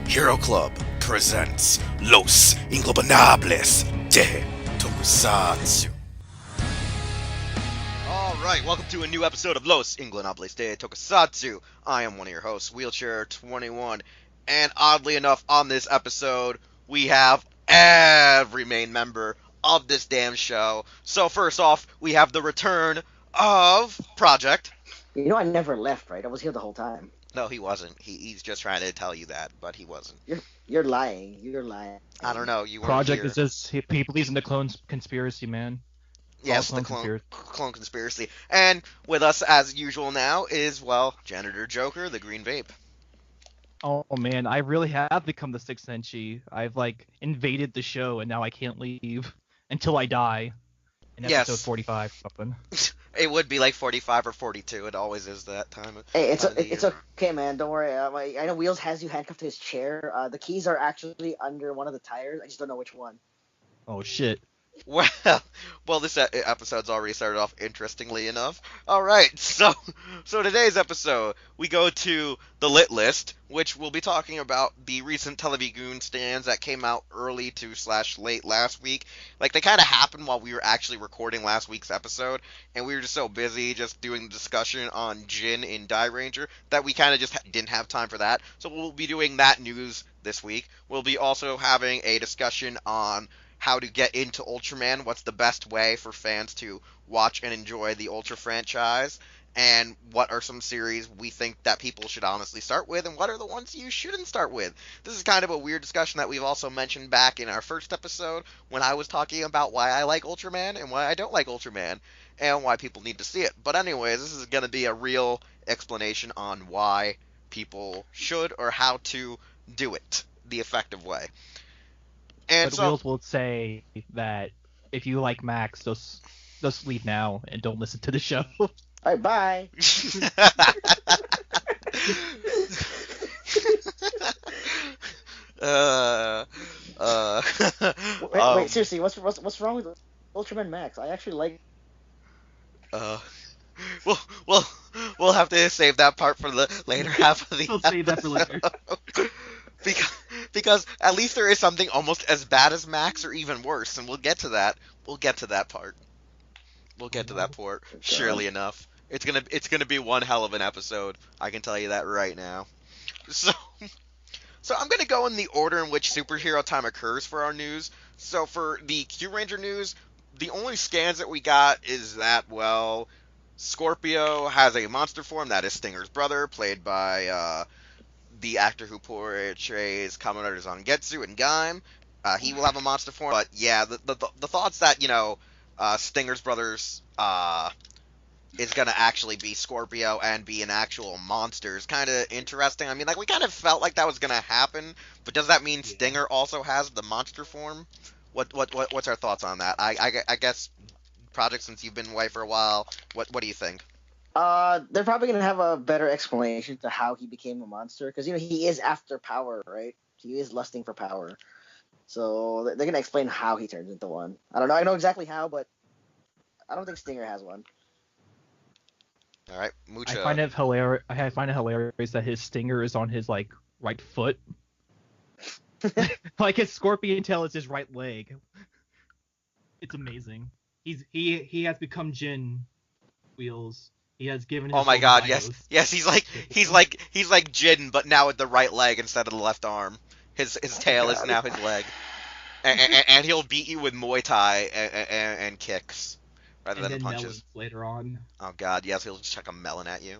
Hero Club presents Los Ingobernables de Tokusatsu. Alright, welcome to a new episode of Los Ingobernables de Tokusatsu. I am one of your hosts, Wheelchair21, and oddly enough, on this episode, we have every main member of this damn show. So first off, we have the return of Projekt. You know I never left, right? I was here the whole time. No, he wasn't. He's just trying to tell you that, but he wasn't. You're lying. You're lying. I don't know. You weren't Projekt here. is just he believes in the clone conspiracy, man. Yes, the clone conspiracy. And with us, as usual now, is, well, Janitor Joker, the Green Vape. Oh man, I really have become the sixth Senshi. I've invaded the show, and now I can't leave until I die. In episode 45 something. It would be like 45 or 42. It always is that time. Hey, it's okay, man. Don't worry. I know Wheels has you handcuffed to his chair. The keys are actually under one of the tires. I just don't know which one. Oh shit. Well, this episode's already started off interestingly enough. All right, so today's episode, we go to the lit list, which we'll be talking about the recent Televikun stands that came out early to / late last week. Like, they kind of happened while we were actually recording last week's episode, and we were just so busy just doing the discussion on Jin in Die Ranger that we kind of just didn't have time for that. So we'll be doing that news this week. We'll be also having a discussion on how to get into Ultraman, what's the best way for fans to watch and enjoy the Ultra franchise, and what are some series we think that people should honestly start with, and what are the ones you shouldn't start with. This is kind of a weird discussion that we've also mentioned back in our first episode when I was talking about why I like Ultraman and why I don't like Ultraman, and why people need to see it. But anyways, this is going to be a real explanation on why people should or how to do it the effective way. And but Wheels will say that if you like Max, just leave now and don't listen to the show. All right, bye. Wait, seriously, what's wrong with Ultraman Max? I actually like. We'll have to save that part for the later half of the. We'll save that for later. Because at least there is something almost as bad as Max or even worse, and we'll get to that. We'll get to that part. We'll get to that part, surely enough. It's gonna be one hell of an episode. I can tell you that right now. So I'm gonna go in the order in which superhero time occurs for our news. So for the Q Ranger news, the only scans that we got is that, well, Scorpio has a monster form that is Stinger's brother, played by the actor who portrays Kamen Rider Zangetsu and Gaim. He will have a monster form, but yeah, the thoughts that, Stinger's brothers is gonna actually be Scorpio and be an actual monster is kind of interesting. I mean, we kind of felt like that was gonna happen, but does that mean Stinger also has the monster form? What's our thoughts on that? I guess, Projekt, since you've been away for a while, what do you think? They're probably gonna have a better explanation to how he became a monster, because he is after power, right? He is lusting for power, so they're gonna explain how he turns into one. I don't know. I know exactly how, but I don't think Stinger has one. All right, Mucha. I find it hilarious that his stinger is on his right foot. His scorpion tail is his right leg. It's amazing. He has become Jin. Wheels. He has given. Oh my God! Yes. He's like Jin, but now with the right leg instead of the left arm. His tail is now his leg, and he'll beat you with Muay Thai and kicks rather than punches. Later on. Oh God! Yes, he'll just chuck a melon at you.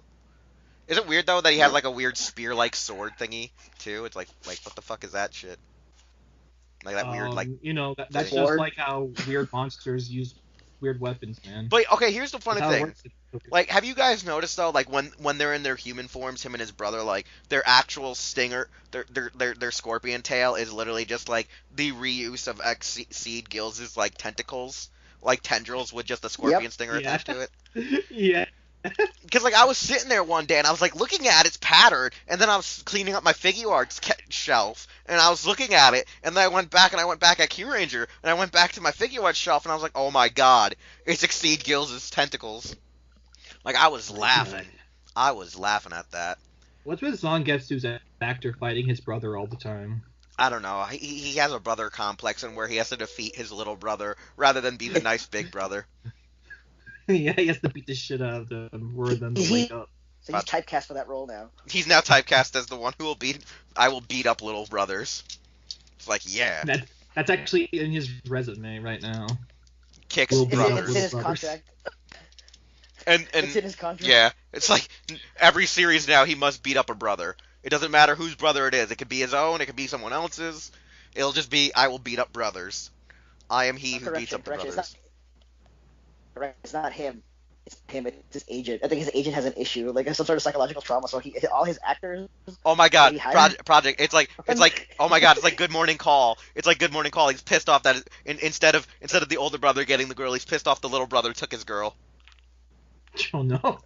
Is it weird though that he has a weird spear-like sword thingy too? It's like what the fuck is that shit? Like that weird that's just like how weird monsters use weird weapons, man. But okay, here's the funny thing. Have you guys noticed though, when they're in their human forms, him and his brother, their actual stinger, their scorpion tail is literally just the reuse of Xead Gills' tentacles, tendrils with just a scorpion stinger attached to it. Yeah. Because I was sitting there one day and I was looking at its pattern, and then I was cleaning up my figure arts shelf and I was looking at it, and then I went back at Q Ranger and I went back to my figure arts shelf and I was like, oh my God, it's Xead Gills' tentacles. I was laughing. I was laughing at that. What's with Zangetsu's actor fighting his brother all the time? I don't know. He has a brother complex, and where he has to defeat his little brother rather than be the nice big brother. Yeah, he has to beat the shit out of them for them to wake up. So he's typecast for that role now. He's now typecast as the one who will beat. I will beat up little brothers. It's like, yeah. That's actually in his resume right now. Kicks brothers. It's in his contract. And it's in his contract. Yeah, it's like every series now he must beat up a brother. It doesn't matter whose brother it is. It could be his own. It could be someone else's. It'll just be, I will beat up brothers. I am he who beats up the brothers. It's not him. It's him. It's his agent. I think his agent has an issue, like some sort of psychological trauma. So all his actors. Oh my God, Projekt. It's like oh my God, it's like Good Morning Call. It's like Good Morning Call. He's pissed off that instead of the older brother getting the girl, he's pissed off the little brother took his girl. Oh no.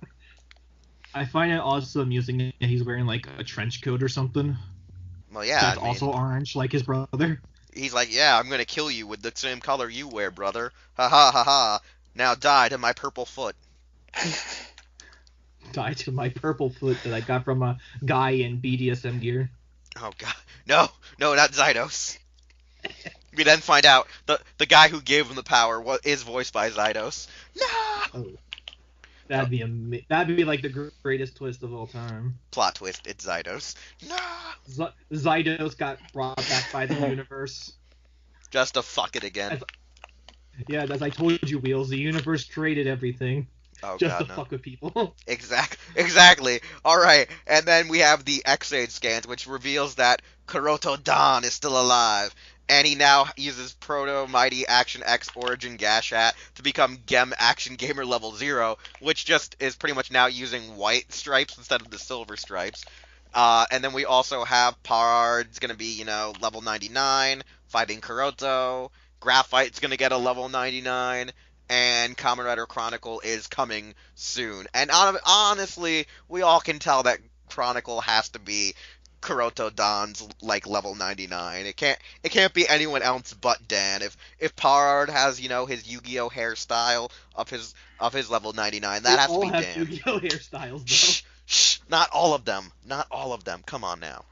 I find it also amusing that he's wearing like a trench coat or something. Well, yeah. That's also orange, like his brother. He's like, yeah, I'm gonna kill you with the same color you wear, brother. Ha ha ha ha. Now die to my purple foot. Die to my purple foot that I got from a guy in BDSM gear. Oh God, no, not Zydos. We then find out the guy who gave him the power is voiced by Zydos. No. Oh. That'd be like the greatest twist of all time. Plot twist, it's Zydos. No! Zydos got brought back by the universe. Just to fuck it again. As I told you, Wheels, the universe traded everything. Oh, just God, to fuck with people. Exactly. Alright, and then we have the Xead scans, which reveals that Kuroto Dan is still alive. And he now uses Proto Mighty Action X Origin Gashat to become Gem Action Gamer level 0, which just is pretty much now using white stripes instead of the silver stripes. And then we also have Parard's going to be, level 99, fighting Kuroto. Graphite's going to get a level 99. And Kamen Rider Chronicle is coming soon. And honestly, we all can tell that Chronicle has to be Kuroto Dan's like level 99. It can't be anyone else but Dan. If Parard has his Yu-Gi-Oh hairstyle of his level 99, that has to be Dan. They all have Yu-Gi-Oh hairstyles though. Shh, not all of them. Not all of them. Come on now.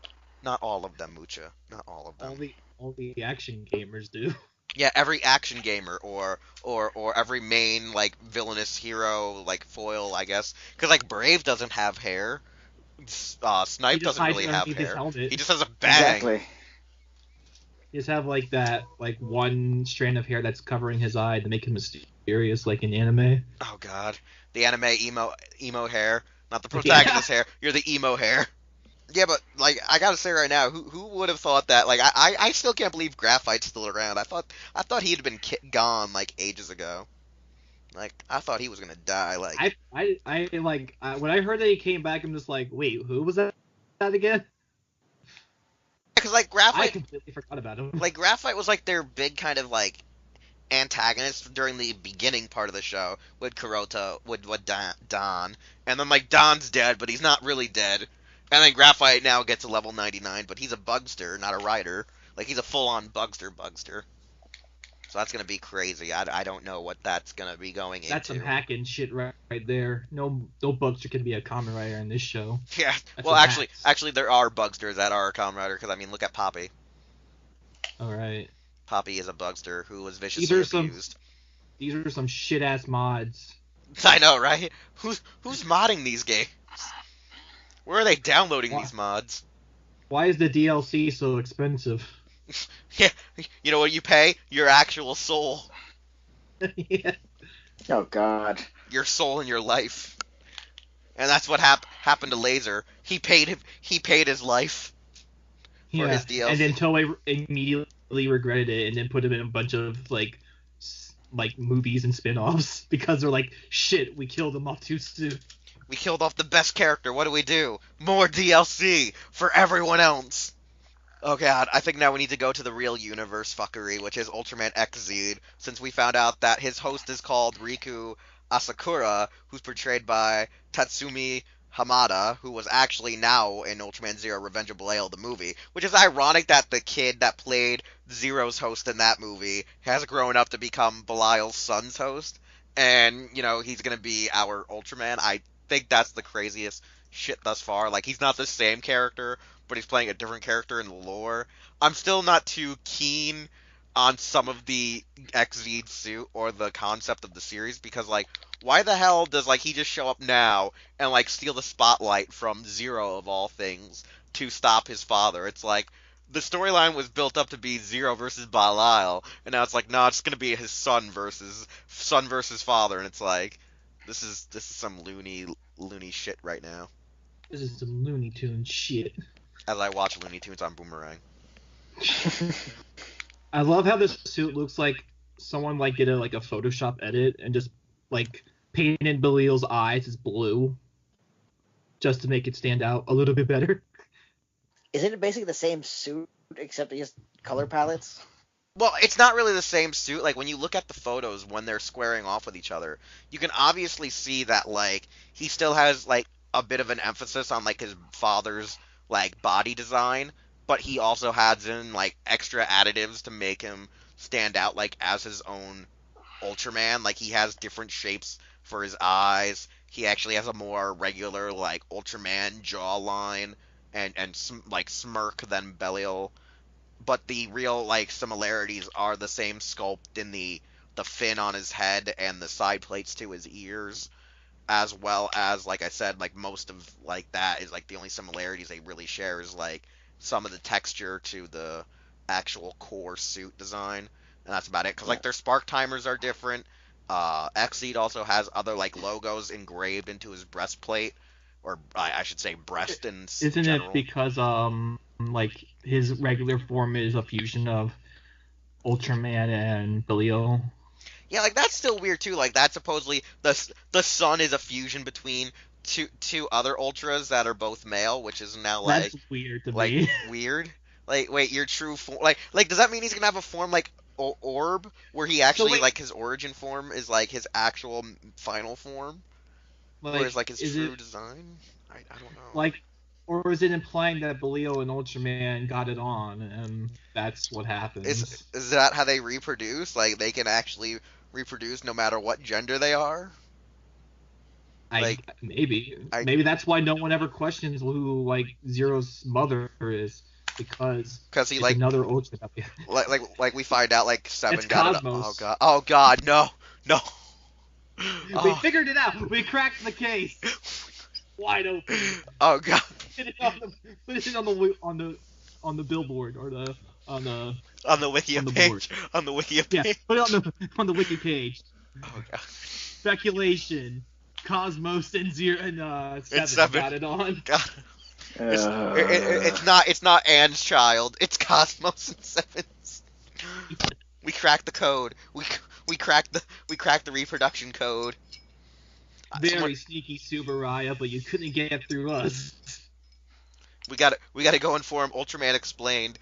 Not all of them, Mucha. Not all of them. Only action gamers do. Yeah, every action gamer or every main like villainous hero like foil, I guess. Cuz like Brave doesn't have hair. Snipe doesn't really have hair. He just has a bang. Exactly. He just have like that one strand of hair that's covering his eye to make him mysterious, like in anime. Oh God, the anime emo hair, not the protagonist hair. You're the emo hair. Yeah, but like I gotta say right now, who would have thought that? Like I still can't believe Graphite's still around. I thought he'd been gone like ages ago. Like I thought he was gonna die. Like when I heard that he came back, I'm just like, wait, who was that again? Because like Graphite, I completely forgot about him. Like Graphite was like their big kind of like antagonist during the beginning part of the show with Kuroto, with Don, and then like Don's dead, but he's not really dead. And then Graphite now gets a level 99, but he's a bugster, not a rider. Like, he's a full-on bugster. So that's going to be crazy. I don't know what that's going to be going into. That's some hacking shit right there. No bugster can be a Kamen Rider in this show. Yeah. Well, actually, there are bugsters that are a Kamen Rider, because, I mean, look at Poppy. Alright. Poppy is a bugster who was viciously abused. These are some shit-ass mods. I know, right? Who's modding these games? Where are they downloading these mods? Why is the DLC so expensive? Yeah, you know what you pay? Your actual soul. Yeah. Oh God. Your soul and your life. And that's what happened to Laser. He paid his life for his DLC. And then Toei immediately regretted it and then put him in a bunch of like movies and spin-offs because they're like, shit, we killed him off too soon. We killed off the best character. What do? More DLC for everyone else. Oh God, I think now we need to go to the real universe fuckery, which is Ultraman Xead, since we found out that his host is called Riku Asakura, who's portrayed by Tatsumi Hamada, who was actually now in Ultraman Zero Revenge of Belial, the movie, which is ironic that the kid that played Zero's host in that movie has grown up to become Belial's son's host, and, he's going to be our Ultraman. I think that's the craziest shit thus far. Like, he's not the same character, but he's playing a different character in the lore. I'm still not too keen on some of the Xseed suit or the concept of the series because, like, why the hell does, like, he just show up now and, like, steal the spotlight from Zero of all things to stop his father? It's like, the storyline was built up to be Zero versus Belial, and now it's like, no, it's gonna be his son versus father, and it's like, this is some loony shit right now. This is some Looney Tunes shit. As I watch Looney Tunes on Boomerang. I love how this suit looks like someone like did a Photoshop edit and just like painted Belial's eyes as blue, just to make it stand out a little bit better. Isn't it basically the same suit except just color palettes? Well, it's not really the same suit. Like, when you look at the photos when they're squaring off with each other, you can obviously see that, like, he still has, like, a bit of an emphasis on, like, his father's, like, body design, but he also adds in, like, extra additives to make him stand out, like, as his own Ultraman. Like, he has different shapes for his eyes. He actually has a more regular, like, Ultraman jawline and like, smirk than Belial, but the real, like, similarities are the same sculpt in the fin on his head and the side plates to his ears, as well as, like I said, like, most of, like, that is, like, the only similarities they really share is, like, some of the texture to the actual core suit design, and that's about it, because, like, their spark timers are different. Xseed also has other, like, logos engraved into his breastplate, or I should say breast in Isn't general. it because like his regular form is a fusion of Ultraman and Belial? Yeah, like, that's still weird too. Like, that supposedly the sun is a fusion between two other ultras that are both male, which is now like That's weird to like me. weird. Like, wait, your true form, like does that mean he's gonna have a form like Orb, where he actually, wait, like, his origin form is like his actual final form, whereas, like, his is true it design? I don't know. like, or is it implying that Belial and Ultraman got it on, and that's what happens? Is that how they reproduce? Like, they can actually reproduce no matter what gender they are? Like, Maybe that's why no one ever questions who like Zero's mother is, because because he, it's like, another Ultra. like we find out, like, Seven It's got it. Cosmos. Oh god, no, no. We Oh, figured it out. We cracked the case. Wide open. oh god. Put it on the billboard or on the On the Wikia on the page. board. On the Wikia Yeah, page. put it on the wiki page. Oh god. Speculation. Cosmos and Zero and Seven, Seven. got it on. God. It's not Anne's child. It's Cosmos and Sevens. We cracked the code. We cracked the reproduction code. Very sneaky Subaraya, but you couldn't get through us. We got to go inform Ultraman Explained.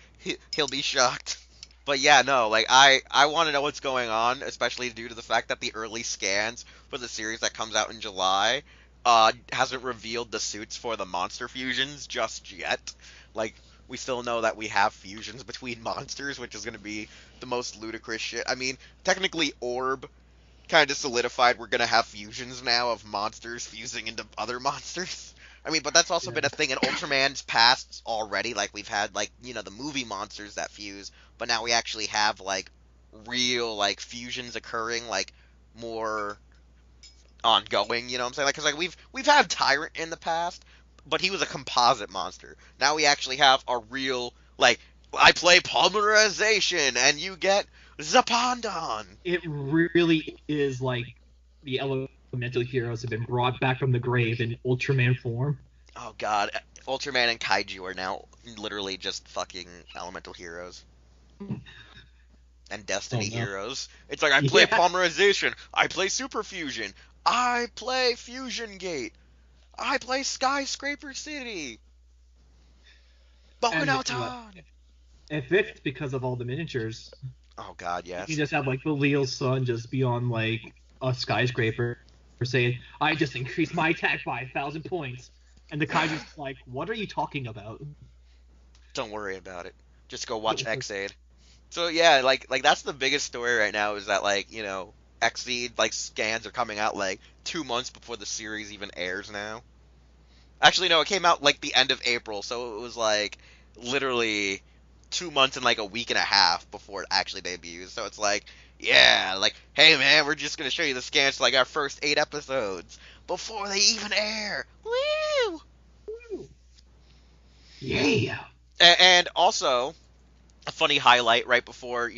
He'll be shocked. But yeah, no, like, I want to know what's going on, especially due to the fact that the early scans for the series that comes out in July hasn't revealed the suits for the monster fusions just yet. Like, we still know that we have fusions between monsters, which is going to be the most ludicrous shit. I mean, technically Orb kind of solidified we're going to have fusions now of monsters fusing into other monsters. I mean, but that's also been a thing in Ultraman's past already. Like, we've had, like, you know, the movie monsters that fuse, but now we actually have, like, real, like, fusions occurring, like, more ongoing, you know what I'm saying? Like, because, like, we've had Tyrant in the past, but he was a composite monster. Now we actually have a real, like, I play polymerization, and you get Zapondon. It really is like the elemental heroes have been brought back from the grave in Ultraman form. Oh god, Ultraman and Kaiju are now literally just fucking elemental heroes. And Destiny heroes. It's like, I play polymerization, I play super fusion, I play Fusion Gate, I play Skyscraper City. Bokunotan! If it's because of all the miniatures. Oh god, yes. You just have like Belial's son just be on like a skyscraper saying, I just increased my attack by 1,000 points. And the Kaiju's like, what are you talking about? Don't worry about it. Just go watch Xead. So yeah, like that's the biggest story right now, is that, like, you know, Xead, like, scans are coming out like 2 months before the series even airs now. Actually, no, it came out like the end of April, so it was like literally 2 months and like a week and a half before it actually debuts. So it's like, yeah, like, hey man, we're just gonna show you the scans to like our first 8 episodes before they even air. Woo! Yeah. And also a funny highlight right before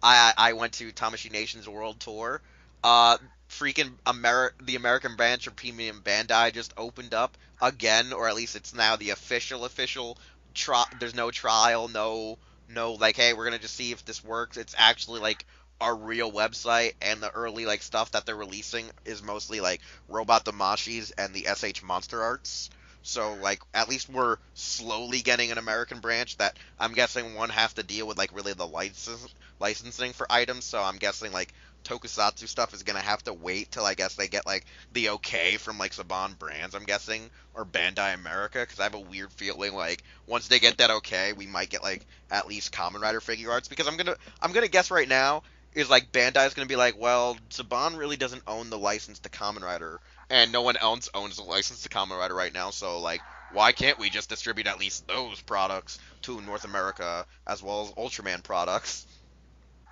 I went to Tamashii Nations World Tour. Uh, freaking the American branch of Premium Bandai just opened up again, or at least it's now the official. There's no trial, no like, hey, we're gonna just see if this works. It's actually like a real website, and the early like stuff that they're releasing is mostly like Robot Damashis and the SH Monster Arts. So like at least we're slowly getting an American branch that I'm guessing one has to deal with like really the licensing for items. So I'm guessing like Tokusatsu stuff is gonna have to wait till I guess they get like the okay from like Saban Brands, I'm guessing, or Bandai America, because I have a weird feeling like once they get that okay, we might get like at least Kamen Rider figure arts. Because I'm gonna guess right now is like Bandai's gonna be like, well, Saban really doesn't own the license to Kamen Rider, and no one else owns the license to Kamen Rider right now, so like why can't we just distribute at least those products to North America as well as Ultraman products?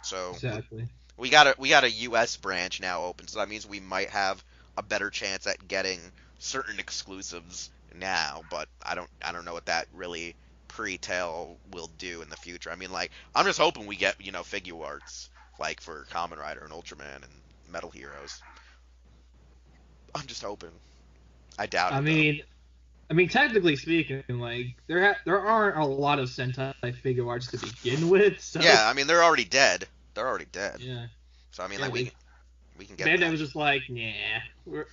So Exactly. we got a U.S. branch now open, so that means we might have a better chance at getting certain exclusives now. But I don't know what that really pre-tail will do in the future. I mean, like I'm just hoping we get figure arts like for Kamen Rider and Ultraman and Metal Heroes. I'm just hoping. I doubt I it though. mean, I mean, technically speaking, like there aren't a lot of Sentai figure arts to begin with, so Yeah, I mean they're already dead. They're already dead. yeah, So I mean, yeah. like Like we can get Bandai that. was just like, nah, we're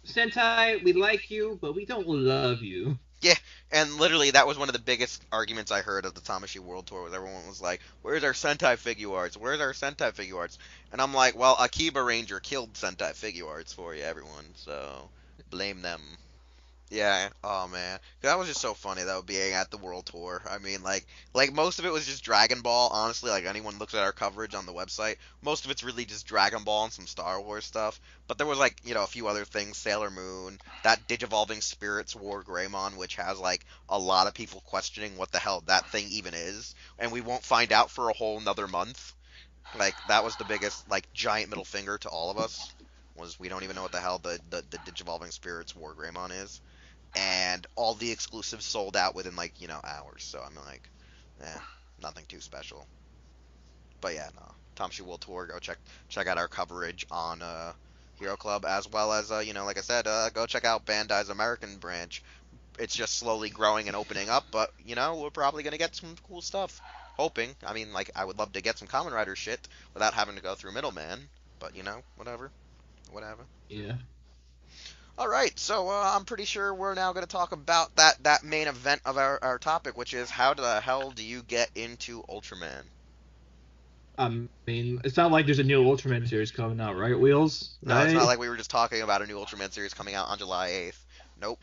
Sentai, we like you, but we don't love you. Yeah, and literally that was one of the biggest arguments I heard of the Tamashii World Tour. Was everyone was like, "Where's our Sentai figure arts? Where's our Sentai figure arts?" And I'm like, "Well, Akiba Ranger killed Sentai figure arts for you, everyone. So blame them." Yeah. Oh man, that was just so funny though, being at the World Tour. I mean, like most of it was just Dragon Ball. Honestly, like anyone looks at our coverage on the website, most of it's really just Dragon Ball and some Star Wars stuff. But there was like a few other things, Sailor Moon, that Digivolving Spirits War Greymon, which has like a lot of people questioning what the hell that thing even is, and we won't find out for a whole another month. Like that was the biggest like giant middle finger to all of us. Was we don't even know what the hell the Digivolving Spirits War Greymon is, and all the exclusives sold out within like hours. So I'm like, nothing too special. But yeah, no. Tamashii World Tour. Go check out our coverage on Hero Club, as well as like I said, go check out Bandai's American branch. It's just slowly growing and opening up, but we're probably gonna get some cool stuff. Hoping. I mean, like I would love to get some Kamen Rider shit without having to go through middleman. But whatever, whatever. Yeah. All right, so I'm pretty sure we're now going to talk about that main event of our topic, which is how the hell do you get into Ultraman? I mean, it's not like there's a new Ultraman series coming out, right? Wheels, No, it's not right? like we were just talking about a new Ultraman series coming out on July 8th. Nope,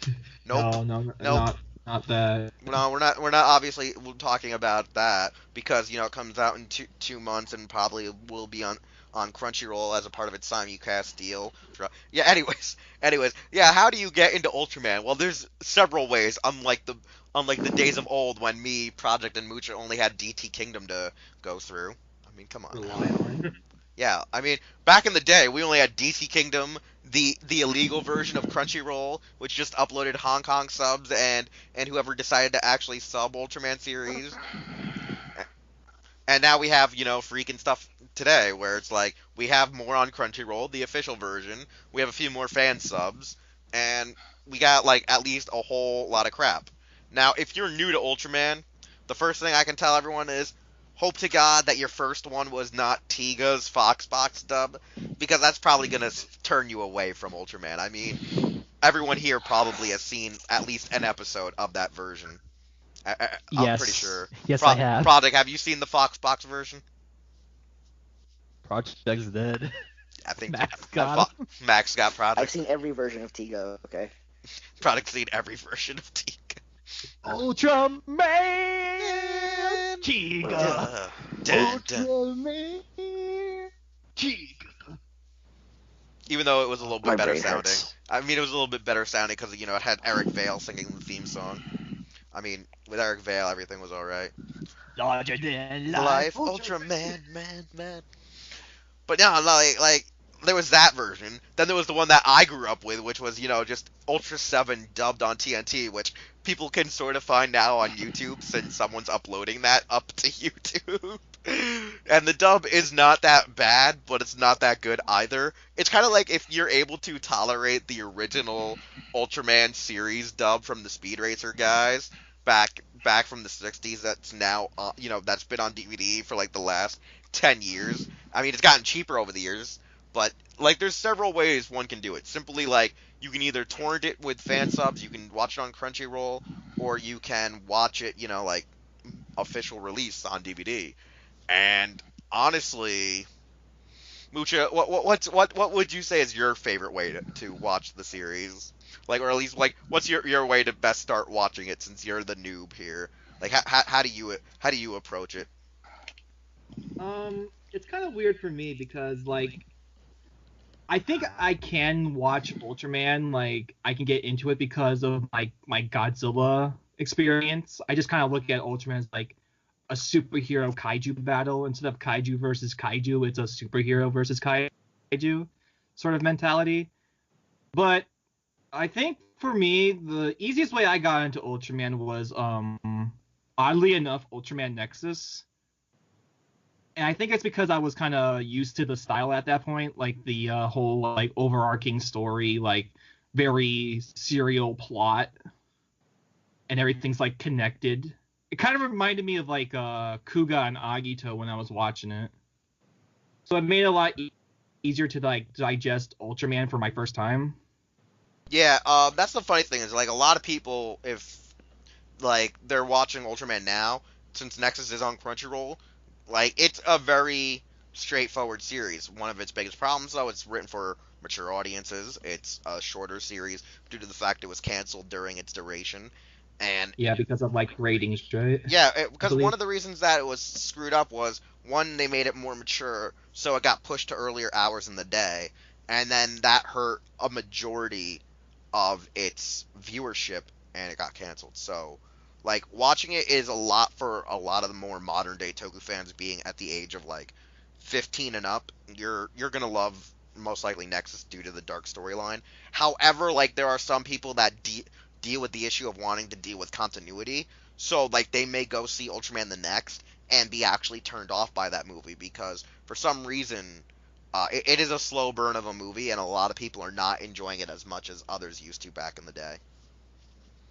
nope, No, no, nope. not that. No, we're not obviously talking about that because it comes out in 2 months and probably will be on Crunchyroll as a part of its simulcast deal. Yeah. Anyways. Yeah. How do you get into Ultraman? Well, there's several ways. Unlike the days of old when me, Projekt, and Mucha only had DT Kingdom to go through. I mean, come on Rely now. on. Yeah, I mean, back in the day, we only had DC Kingdom, the illegal version of Crunchyroll, which just uploaded Hong Kong subs, and whoever decided to actually sub Ultraman series. And now we have, freaking stuff today, where it's like we have more on Crunchyroll, the official version. We have a few more fan subs, and we got like at least a whole lot of crap. Now, if you're new to Ultraman, the first thing I can tell everyone is hope to God that your first one was not Tiga's Foxbox dub, because that's probably gonna turn you away from Ultraman. I mean, everyone here probably has seen at least an episode of that version. I'm pretty Yes. sure. Yes, I have. Project, have you seen the Foxbox version? Projekt's dead. I think Max got him. Max got I've Project. seen every version of Tigo. Okay. Project's seen every version of Tika. Ultraman! Chiga! Dun, dun. Ultraman! Chiga! Even though it was a little My bit better brain sounding. hurts. I mean, it was a little bit better sounding because it had Eric Vale singing the theme song. I mean, with Eric Vale, everything was all right. Larger than life, Life, Ultraman, man. But no, like there was that version. Then there was the one that I grew up with, which was just Ultra 7 dubbed on TNT, which people can sort of find now on YouTube since someone's uploading that up to YouTube. And the dub is not that bad, but it's not that good either. It's kind of like if you're able to tolerate the original Ultraman series dub from the Speed Racer guys back from the 60s, that's now that's been on DVD for like the last 10 years. I mean, it's gotten cheaper over the years, but like there's several ways one can do it. Simply like you can either torrent it with fan subs, you can watch it on Crunchyroll, or you can watch it, like official release on DVD. And honestly, Mucha, what would you say is your favorite way to watch the series? Like, or at least like, what's your way to best start watching it since you're the noob here? Like, how do you approach it? It's kind of weird for me because like I think I can watch Ultraman, like I can get into it because of my Godzilla experience. I just kind of look at Ultraman as like a superhero kaiju battle. Instead of kaiju versus kaiju, it's a superhero versus kaiju sort of mentality. But I think for me, the easiest way I got into Ultraman was oddly enough Ultraman Nexus. And I think it's because I was kind of used to the style at that point, like the whole like overarching story, like very serial plot, and everything's like connected. It kind of reminded me of like Kuga and Agito when I was watching it. So it made it a lot easier to like digest Ultraman for my first time. Yeah, that's the funny thing is like a lot of people, if like they're watching Ultraman now, since Nexus is on Crunchyroll, like it's a very straightforward series. One of its biggest problems, though, it's written for mature audiences. It's a shorter series due to the fact it was canceled during its duration, and Yeah, because of like ratings, right? yeah, I because believe. one of the reasons that it was screwed up was one, they made it more mature, so it got pushed to earlier hours in the day, and then that hurt a majority of its viewership, and it got canceled. So, like, watching it is a lot for a lot of the more modern day Toku fans being at the age of like 15 and up. You're gonna love most likely Nexus due to the dark storyline. However, like there are some people that deal with the issue of wanting to deal with continuity. So like they may go see Ultraman the Next and be actually turned off by that movie because for some reason it is a slow burn of a movie and a lot of people are not enjoying it as much as others used to back in the day.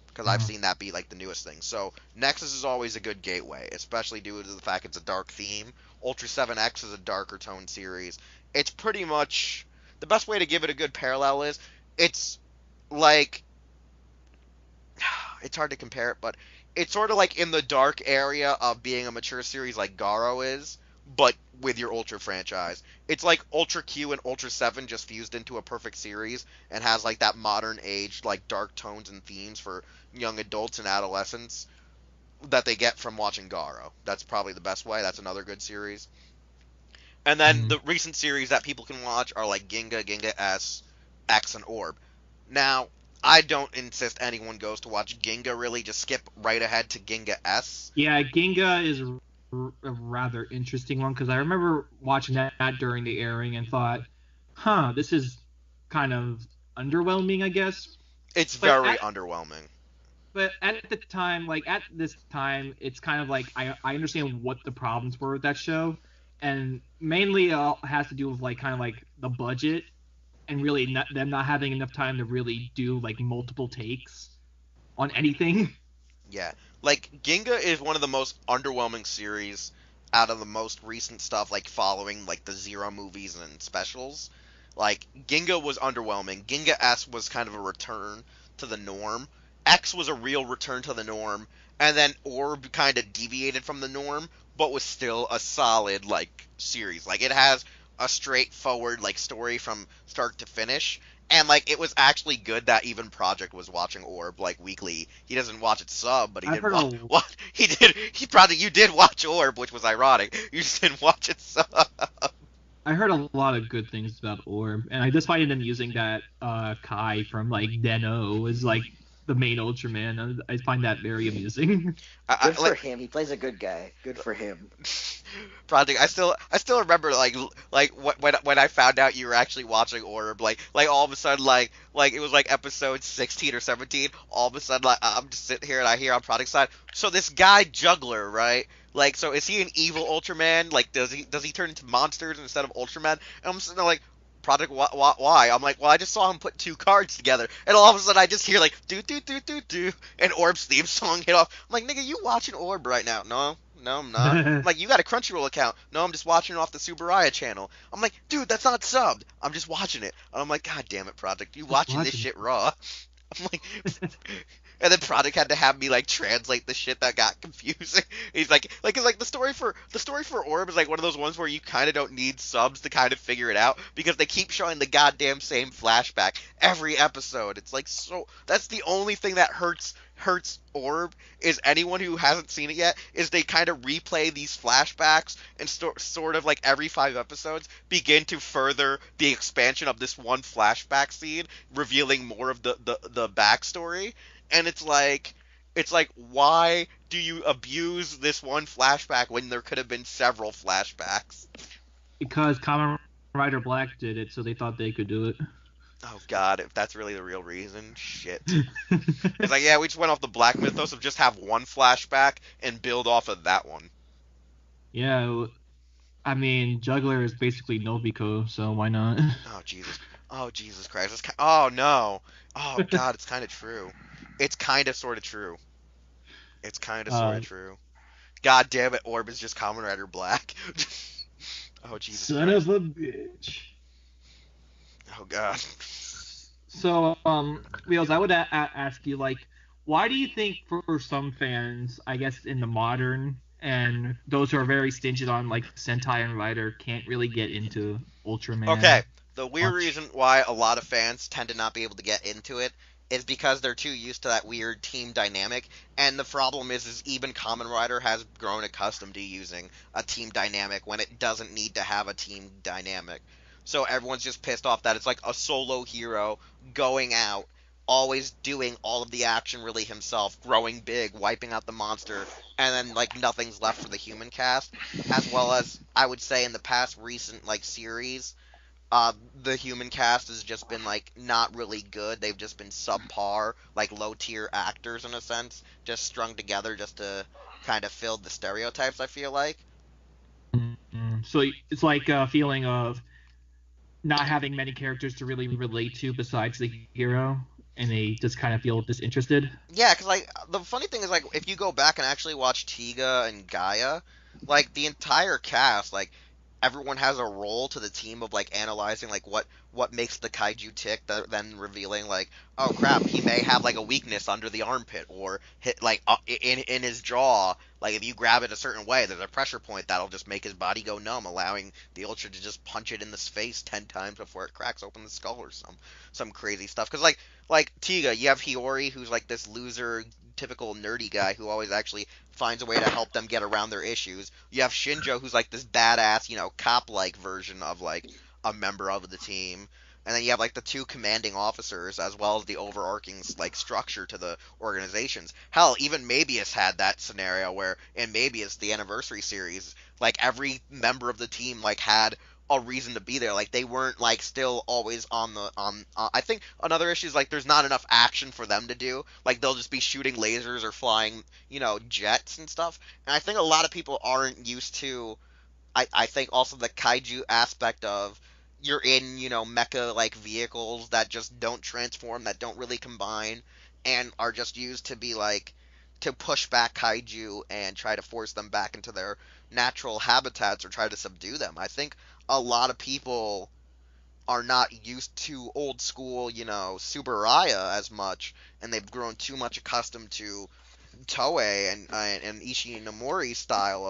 Because I've seen that be like the newest thing. So Nexus is always a good gateway, especially due to the fact it's a dark theme. Ultra 7X is a darker tone series. It's pretty much the best way to give it a good parallel is it's like it's hard to compare it, but it's sort of like in the dark area of being a mature series like Garo is, but with your Ultra franchise. It's like Ultra Q and Ultra 7 just fused into a perfect series and has like that modern age, like dark tones and themes for young adults and adolescents that they get from watching Garo. That's probably the best way. That's another good series. And then the recent series that people can watch are like Ginga, Ginga S, X, and Orb. Now, I don't insist anyone goes to watch Ginga, really. Just skip right ahead to Ginga S. Yeah, Ginga is a rather interesting one because I remember watching that during the airing and thought, this is kind of underwhelming, I guess. It's But very at, underwhelming. but at the time, like at this time, it's kind of like I understand what the problems were with that show, and mainly has to do with like kind of like the budget and really them not having enough time to really do like multiple takes on anything. Yeah. Like, Ginga is one of the most underwhelming series out of the most recent stuff, like, following, like, the Zero movies and specials. Like, Ginga was underwhelming. Ginga S was kind of a return to the norm. X was a real return to the norm. And then Orb kind of deviated from the norm, but was still a solid, like, series. Like, it has a straightforward, like, story from start to finish. And, like, it was actually good that even Projekt was watching Orb, like, weekly. He doesn't watch it sub, but he I've did heard watch... a you did watch Orb, which was ironic. You just didn't watch it sub. I heard a lot of good things about Orb, and I just find him using that Kai from like Den-O is like the main Ultraman. I find that very amusing. Good for Like him. He plays a good guy. Good for him. Project. I still remember like when I found out you were actually watching Orb, like all of a sudden like it was like episode 16 or 17. All of a sudden like I'm just sitting here and I hear on Project side. So this guy Juggler, right? Like, so is he an evil Ultraman? Like, does he turn into monsters instead of Ultraman? And I'm sitting there like, Project, why? I'm like, well, I just saw him put two cards together, and all of a sudden I just hear like, do do do do do, and Orb's theme song hit off. I'm like, nigga, you watching Orb right now? No, no, I'm not. I'm like, you got a Crunchyroll account? No, I'm just watching it off the Subaraya channel. I'm like, dude, that's not subbed. I'm just watching it. And I'm like, god damn it, Project, you watching this shit raw? I'm like, and then Project had to have me like translate the shit that got confusing. He's like the story for Orb is like one of those ones where you kind of don't need subs to kind of figure it out because they keep showing the goddamn same flashback every episode. It's like so that's the only thing that hurts Orb is anyone who hasn't seen it yet is they kind of replay these flashbacks and sort of like every 5 episodes begin to further the expansion of this one flashback scene, revealing more of the backstory. And it's like why do you abuse this one flashback when there could have been several flashbacks? Because Kamen Rider Black did it, so they thought they could do it. Oh god, if that's really the real reason, shit. It's like, yeah, we just went off the Black mythos of just have one flashback and build off of that one. Yeah, I mean, Juggler is basically Nobuko, so why not? Oh Jesus. Oh Jesus Christ. Oh no. Oh god, it's kind of true. It's kind of sort of true. It's kind of sort Uh, of true. God damn it, Orb is just Kamen Rider Black. Oh Jesus Son Christ. of a bitch. Oh god. So, Wheels, I would ask you, like, why do you think for some fans, I guess in the modern and those who are very stingy on like Sentai and Rider can't really get into Okay, Ultraman the weird much? reason why a lot of fans tend to not be able to get into it is because they're too used to that weird team dynamic. And the problem is even Kamen Rider has grown accustomed to using a team dynamic when it doesn't need to have a team dynamic. So everyone's just pissed off that it's like a solo hero going out, always doing all of the action really himself, growing big, wiping out the monster, and then like nothing's left for the human cast. As well as I would say in the past recent like series, the human cast has just been like not really good. They've just been subpar, like low tier actors in a sense, just strung together just to kind of fill the stereotypes. I feel like. So it's like a feeling of not having many characters to really relate to besides the hero, and they just kind of feel disinterested. Yeah, because like the funny thing is like if you go back and actually watch Tiga and Gaia, like the entire cast, like everyone has a role to the team of like analyzing like what makes the kaiju tick, then revealing like, oh crap, he may have like a weakness under the armpit or hit like in his jaw. Like if you grab it a certain way, there's a pressure point that'll just make his body go numb, allowing the Ultra to just punch it in the face 10 times before it cracks open the skull or some crazy stuff. Because like Tiga, you have Hiyori, who's like this loser, typical nerdy guy who always actually finds a way to help them get around their issues. You have Shinjo, who's like this badass, cop-like version of like a member of the team. And then you have like the two commanding officers, as well as the overarching like structure to the organizations. Hell, even Mabius had that scenario where in Mabius, the anniversary series, like every member of the team like had a reason to be there. Like they weren't like still always on the on. I think another issue is like there's not enough action for them to do. Like they'll just be shooting lasers or flying, jets and stuff. And I think a lot of people aren't used to. I think also the kaiju aspect of you're in mecha like vehicles that just don't transform, that don't really combine, and are just used to be like to push back kaiju and try to force them back into their natural habitats or try to subdue them. I think a lot of people are not used to old school, Subaraya as much, and they've grown too much accustomed to Toei and Ishii Nomori's style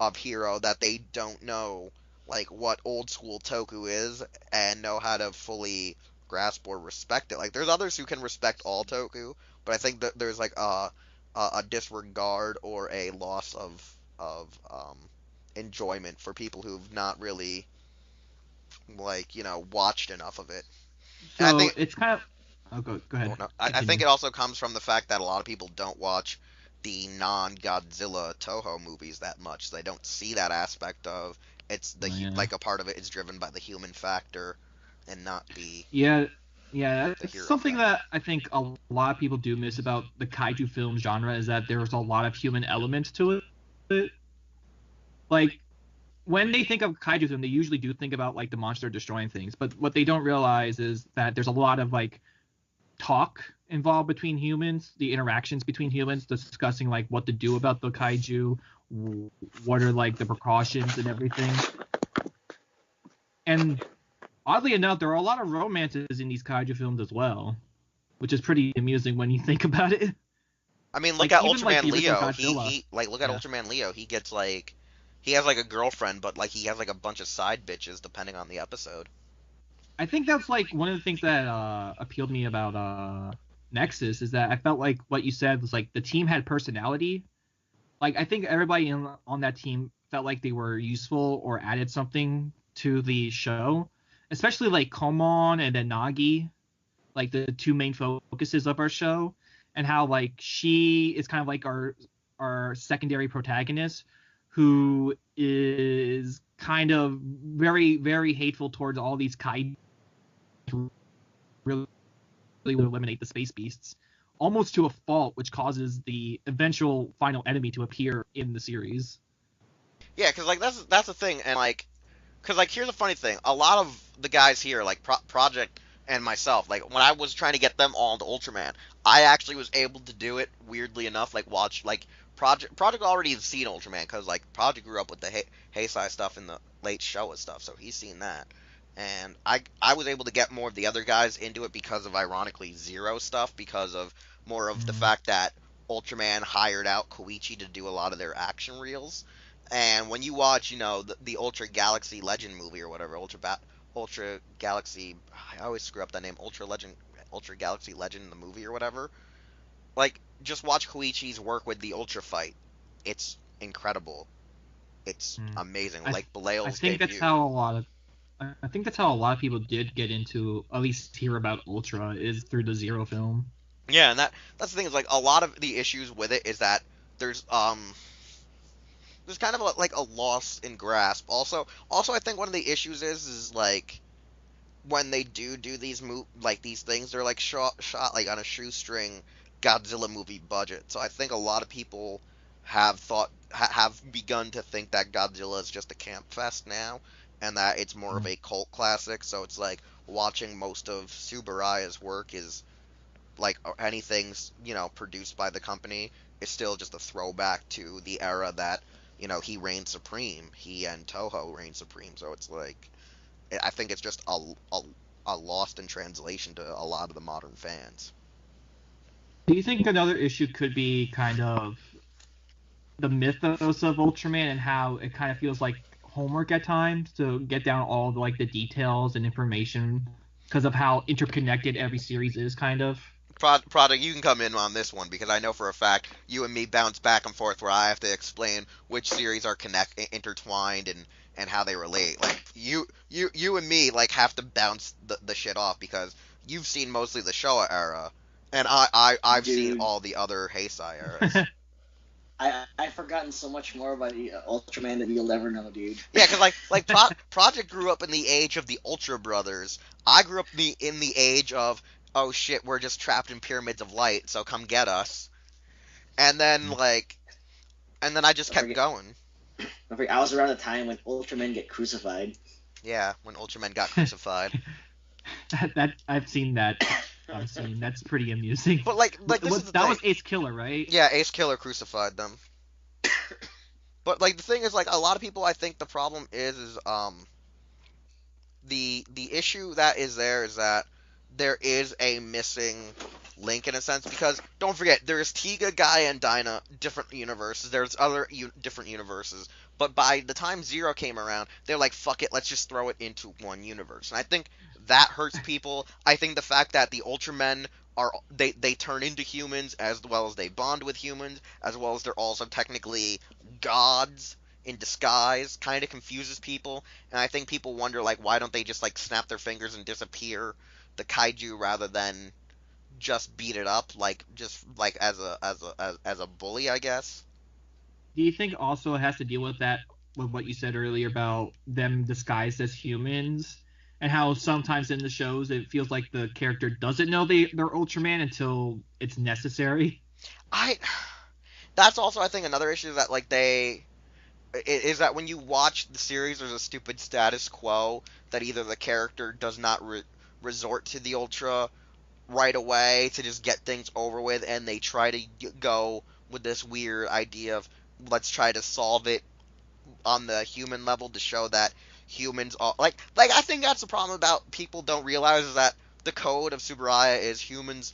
of hero that they don't know like what old school Toku is and know how to fully grasp or respect it. Like there's others who can respect all Toku, but I think that there's like a disregard or a loss of enjoyment for people who've not really like watched enough of it. And I So think it's kind of. Oh, go ahead. well, no, I think Continue. it also comes from the fact that a lot of people don't watch the non-Godzilla Toho movies that much. So they don't see that aspect of Oh, yeah. like a part of it is driven by the human factor and not Yeah, yeah, the it's hero something factor. that I think a lot of people do miss about the kaiju film genre is that there's a lot of human elements to it. Like when they think of kaiju film, they usually do think about like the monster destroying things, but what they don't realize is that there's a lot of like talk involved between humans, the interactions between humans, discussing like what to do about the kaiju, what are like the precautions and everything. And oddly enough, there are a lot of romances in these kaiju films as well, which is pretty amusing when you think about it. I mean, look Like at even like Ultraman the original Leo. Godzilla. He like look at Yeah. Ultraman Leo. He gets like he has like a girlfriend, but like he has like a bunch of side bitches depending on the episode. I think that's like one of the things that appealed to me about Nexus is that I felt like what you said was like the team had personality. Like I think everybody on that team felt like they were useful or added something to the show, especially like Komon and then Nagi, like the two main focuses of our show, and how like she is kind of like our secondary protagonist who is kind of very hateful towards all these kaiju, really would eliminate the space beasts almost to a fault, which causes the eventual final enemy to appear in the series. Yeah, because like that's the thing, and like because like here's the funny thing: a lot of the guys here, like Projekt and myself, like when I was trying to get them all into Ultraman, I actually was able to do it. Weirdly enough, like watch like Projekt already had seen Ultraman because like Projekt grew up with the Heisei stuff in the late Showa stuff, so he's seen that. And I was able to get more of the other guys into it because of ironically Zero stuff because of more of the Mm. fact that Ultraman hired out Koichi to do a lot of their action reels. And when you watch, the Ultra Galaxy Legend movie or whatever, Ultra Galaxy, I always screw up that name, Ultra Galaxy Legend, the movie or whatever. Like, just watch Koichi's work with the Ultra fight. It's incredible. It's Mm. amazing. I Like I Belial's think that's debut. how a lot of I think that's how a lot of people did get into at least hear about Ultra is through the Zero film. Yeah, and that's the thing is like a lot of the issues with it is that there's there's kind of like a loss in grasp. Also I think one of the issues is like when they do these like these things, they're like shot like on a shoestring Godzilla movie budget. So I think a lot of people have begun to think that Godzilla is just a camp fest now, and that it's more of Mm. a cult classic. So it's like watching most of Tsuburaya's work is like anything's produced by the company is still just a throwback to the era that he reigned supreme. He and Toho reigned supreme. So it's like I think it's just a lost in translation to a lot of the modern fans. Do you think another issue could be kind of the mythos of Ultraman and how it kind of feels like homework at times to get down all the like the details and information because of how interconnected every series is kind of? Product, you can come in on this one because I know for a fact you and me bounce back and forth where I have to explain which series are intertwined and how they relate. Like you and me like have to bounce the shit off because you've seen mostly the Showa era, and I've seen Dude, all the other Heisei eras. I've forgotten so much more about Ultraman that you'll never know, dude. Yeah, because like Project grew up in the age of the Ultra Brothers. I grew up in the age of oh shit, we're just trapped in pyramids of light, so come get us. And then I just Don't kept forget, going. don't forget, I was around the time when Ultraman get crucified. Yeah, when Ultraman got crucified. that I've seen that scene. That's pretty amusing. But like this is the That thing. was Ace Killer, right? Yeah, Ace Killer crucified them. But like the thing is like a lot of people I think the problem is the issue that is there is that there is a missing link in a sense because don't forget there's Tiga, Gaia, and Dinah different universes. There's other different universes, but by the time Zero came around, they're like fuck it, let's just throw it into one universe. And I think that hurts people. I think the fact that the Ultramen are they turn into humans as well as they bond with humans as well as they're also technically gods in disguise kind of confuses people, and I think people wonder like why don't they just like snap their fingers and disappear the kaiju rather than just beat it up like just like as a bully, I guess. Do you think also it has to deal with that, with what you said earlier about them disguised as humans, and how sometimes in the shows it feels like the character doesn't know they're Ultraman until it's necessary? I That's also I think another issue that like they is that when you watch the series, there's a stupid status quo that either the character does not resort to the Ultra right away to just get things over with, and they try to go with this weird idea of let's try to solve it on the human level to show that humans are like I think that's the problem about people don't realize is that the code of Subaraya is humans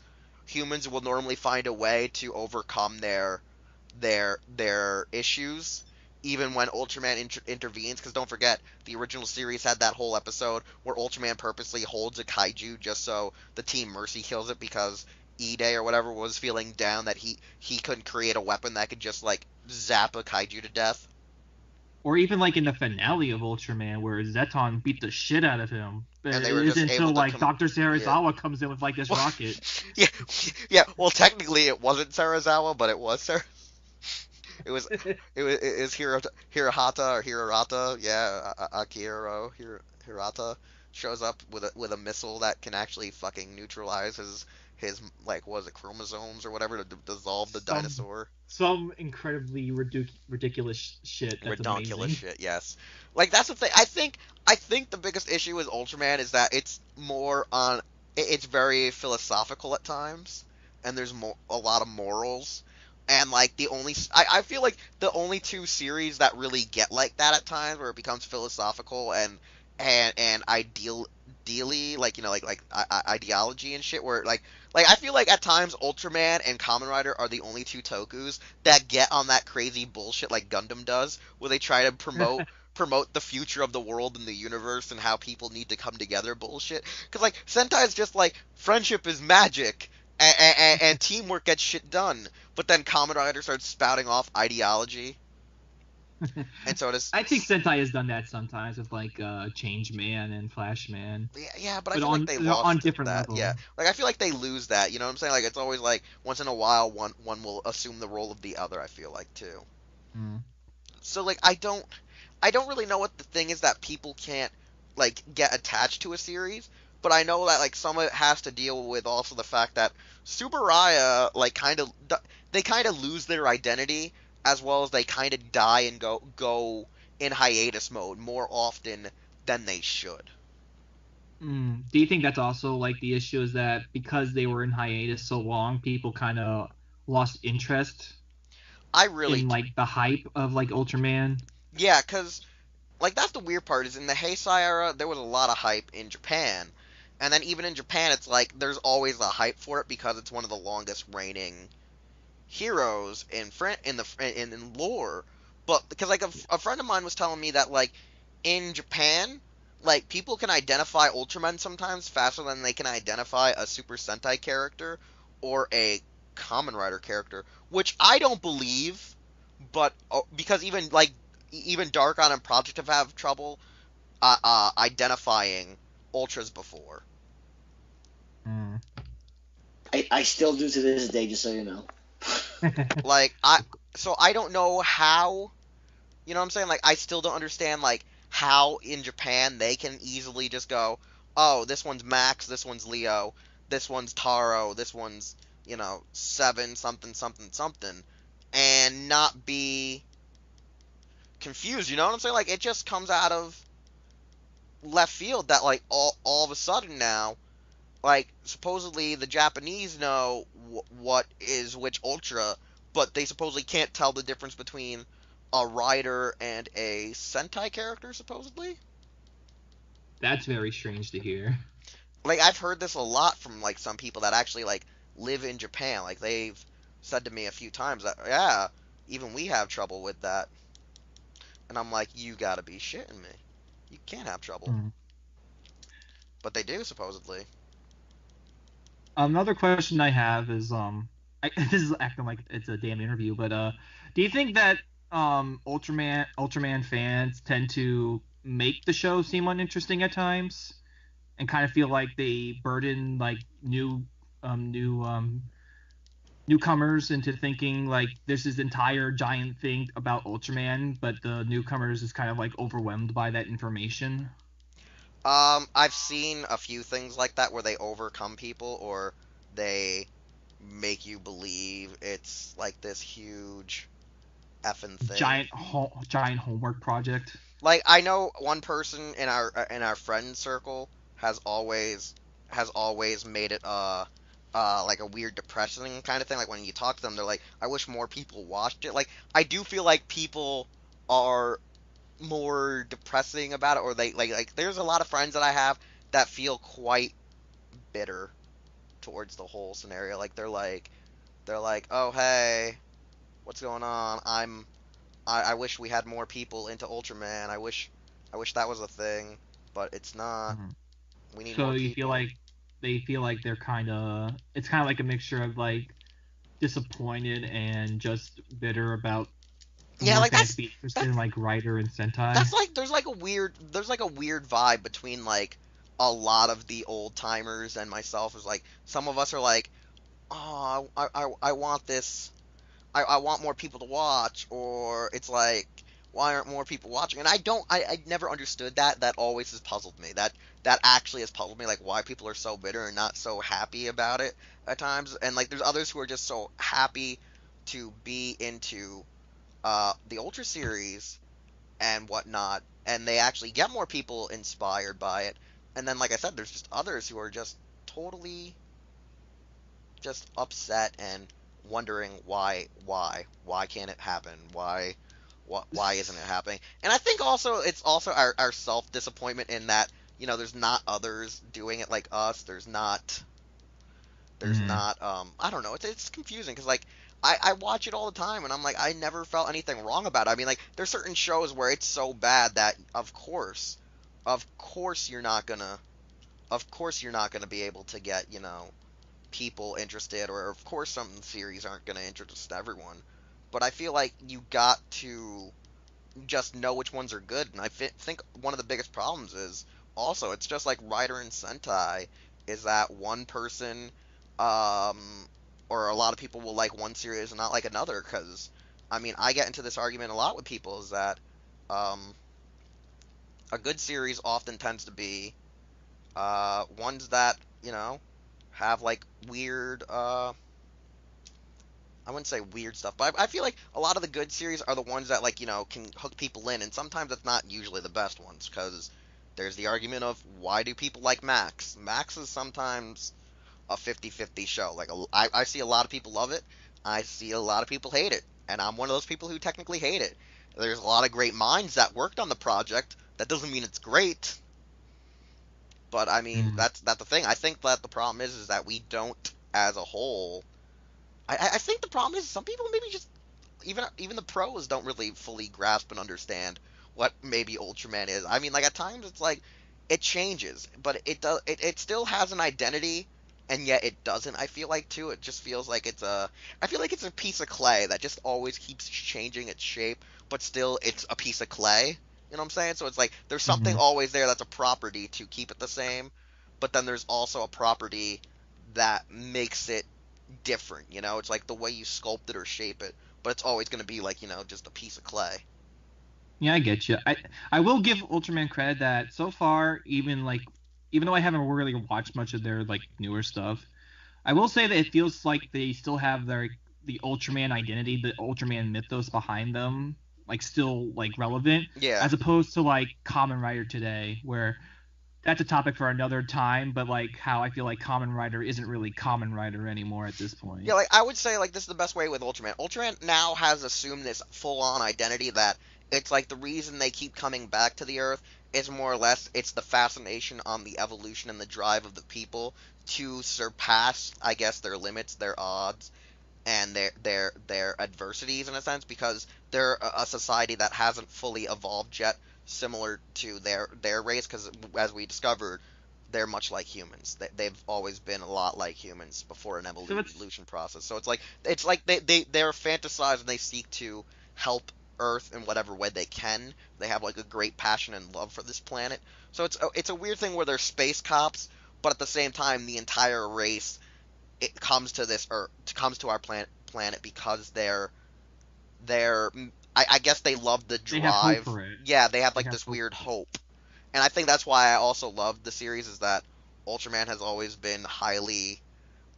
will normally find a way to overcome their issues even when Ultraman intervenes, because don't forget the original series had that whole episode where Ultraman purposely holds a kaiju just so the Team Mercy kills it because Ide or whatever was feeling down that he couldn't create a weapon that could just like zap a kaiju to death. Or even like in the finale of Ultraman where Zeton beat the shit out of him. And It they were just isn't able until to like Dr. yeah. Serizawa comes in with like this rocket. Yeah, yeah. Well, technically, it wasn't Sarazawa, but it was Sarah. It was Hirohata or Hirorata. Yeah, Akihiro Hirata shows up with a missile that can actually fucking neutralize his like was it chromosomes or whatever to dissolve the dinosaur. Some incredibly ridiculous shit. That's Redonkulous amazing. shit, yes. Like that's the thing. I think the biggest issue with Ultraman is that it's more on it's very philosophical at times, and there's a lot of morals. And like I feel like the only two series that really get like that at times where it becomes philosophical and ideally like ideology and shit where like I feel like at times Ultraman and Kamen Rider are the only two tokus that get on that crazy bullshit like Gundam does, where they try to promote the future of the world and the universe and how people need to come together bullshit. Because like Sentai is just like friendship is magic and teamwork gets shit done. But then Kamen Rider starts spouting off ideology, and so does. I think Sentai has done that sometimes with like Change Man and Flash Man. Yeah, but I But feel like they lost on different that. levels. Yeah, like I feel like they lose that. You know what I'm saying? Like it's always like once in a while one will assume the role of the other. I feel like too. Mm. So like I don't really know what the thing is that people can't like get attached to a series, but I know that like some of it has to deal with also the fact that Subaraya like they kind of lose their identity as well as they kind of die and go in hiatus mode more often than they should. Do you think that's also like the issue is that because they were in hiatus so long, people kind of lost interest I really in like the hype of like Ultraman? yeah, cuz like that's the weird part is in the Heisei era there was a lot of hype in Japan. And then even in Japan it's like there's always a hype for it because it's one of the longest reigning heroes in lore. But because like a friend of mine was telling me that like in Japan, like people can identify Ultraman sometimes faster than they can identify a Super Sentai character or a Kamen Rider character, which I don't believe. But because even Darkon and Projekt have had trouble identifying Ultras before. Mm. I still do to this day, just so you know. Like so I don't know how. You know what I'm saying? Like, I still don't understand, like, how in Japan they can easily just go, oh, this one's Max, this one's Leo, this one's Taro, this one's, Seven, something, something, something, and not be confused. You know what I'm saying? Like, it just comes out of left field that, like, all of a sudden now, like, supposedly the Japanese know what is which Ultra, but they supposedly can't tell the difference between a rider and a Sentai character, supposedly. That's very strange to hear. Like I've heard this a lot from like some people that actually like live in Japan. Like they've said to me a few times that yeah, even we have trouble with that. And I'm like, you gotta be shitting me. You can't have trouble. Mm. But they do supposedly. Another question I have is this is acting like it's a damn interview, but do you think that Ultraman fans tend to make the show seem uninteresting at times, and kind of feel like they burden like newcomers into thinking like there's this entire giant thing about Ultraman, but the newcomers is kind of like overwhelmed by that information. I've seen a few things like that where they overcome people or they make you believe it's like this huge effing thing. Giant homework project. Like I know one person in our friend circle has always made it like a weird depressing kind of thing. Like when you talk to them, they're like, "I wish more people watched it." Like I do feel like people are more depressing about it, or they like. There's a lot of friends that I have that feel quite bitter towards the whole scenario. Like they're like, "Oh hey, what's going on? I wish we had more people into Ultraman. I wish that was a thing, but it's not. Mhm. We need So more you feel people." like they feel like they're kind of it's kind of like a mixture of like disappointed and just bitter about Yeah, more like fans being interested in that's like Rider and Sentai. that's like there's like a weird vibe between like a lot of the old timers and myself. Is like some of us are like, "Oh, I want this. I want more people to watch," or it's like, "Why aren't more people watching?" And I never understood that. That always has puzzled me. That actually has puzzled me, like why people are so bitter and not so happy about it at times. And like there's others who are just so happy to be into the Ultra series and whatnot, and they actually get more people inspired by it. And then, like I said, there's just others who are just totally just upset and wondering why can't it happen? Why isn't it happening? And I think also it's also our self disappointment in that there's not others doing it like us. There's Mm. not I don't know. It's confusing because like I watch it all the time and I'm like I never felt anything wrong about it. I mean like there's certain shows where it's so bad that of course you're not gonna be able to get people interested, or of course some series aren't going to interest everyone. But I feel like you got to just know which ones are good, and I think one of the biggest problems is also it's just like Rider and Sentai, is that one person, um, or a lot of people will like one series and not like another. Because I mean, I get into this argument a lot with people is that um, a good series often tends to be ones that have like weird I wouldn't say weird stuff, but I feel like a lot of the good series are the ones that like can hook people in, and sometimes that's not usually the best ones because there's the argument of why do people like Max? Max is sometimes a 50-50 show. Like I see a lot of people love it, I see a lot of people hate it, and I'm one of those people who technically hate it. There's a lot of great minds that worked on the project. That doesn't mean it's great, but I mean Mm. that's the thing. I think that the problem is that we don't, as a whole. I think the problem is some people maybe just even the pros don't really fully grasp and understand what maybe Ultraman is. I mean, like at times it's like it changes, but it still has an identity, and yet it doesn't. I feel like too. It just feels like I feel like it's a piece of clay that just always keeps changing its shape, but still it's a piece of clay. You know what I'm saying? So it's like there's something Hmm. always there that's a property to keep it the same, but then there's also a property that makes it different. It's like the way you sculpt it or shape it, but it's always going to be like just a piece of clay. Yeah, I get you. I will give Ultraman credit that so far, even though I haven't really watched much of their like newer stuff, I will say that it feels like they still have the Ultraman identity, the Ultraman mythos behind them, like still like relevant, Yeah, as opposed to like Kamen Rider today, where that's a topic for another time, but like how I feel like Kamen Rider isn't really Kamen Rider anymore at this yeah. point. Like I would say, like this is the best way with Ultraman. Ultraman now has assumed this full-on identity that it's like the reason they keep coming back to the Earth is more or less it's the fascination on the evolution and the drive of the people to surpass, I guess, their limits, their odds, and their adversities in a sense because they're a society that hasn't fully evolved yet, similar to their race. Because as we discovered, they're much like humans. They've always been a lot like humans before an So it's evolution process. So it's like they're fantasized and they seek to help Earth in whatever way they can. They have like a great passion and love for this planet. So it's a weird thing where they're space cops, but at the same time the entire race it comes to this Earth, comes to our planet because they're I guess they love the They have hope drive. for it. Yeah, they have They like have this hope weird for it. hope. And I think that's why I also love the series is that Ultraman has always been highly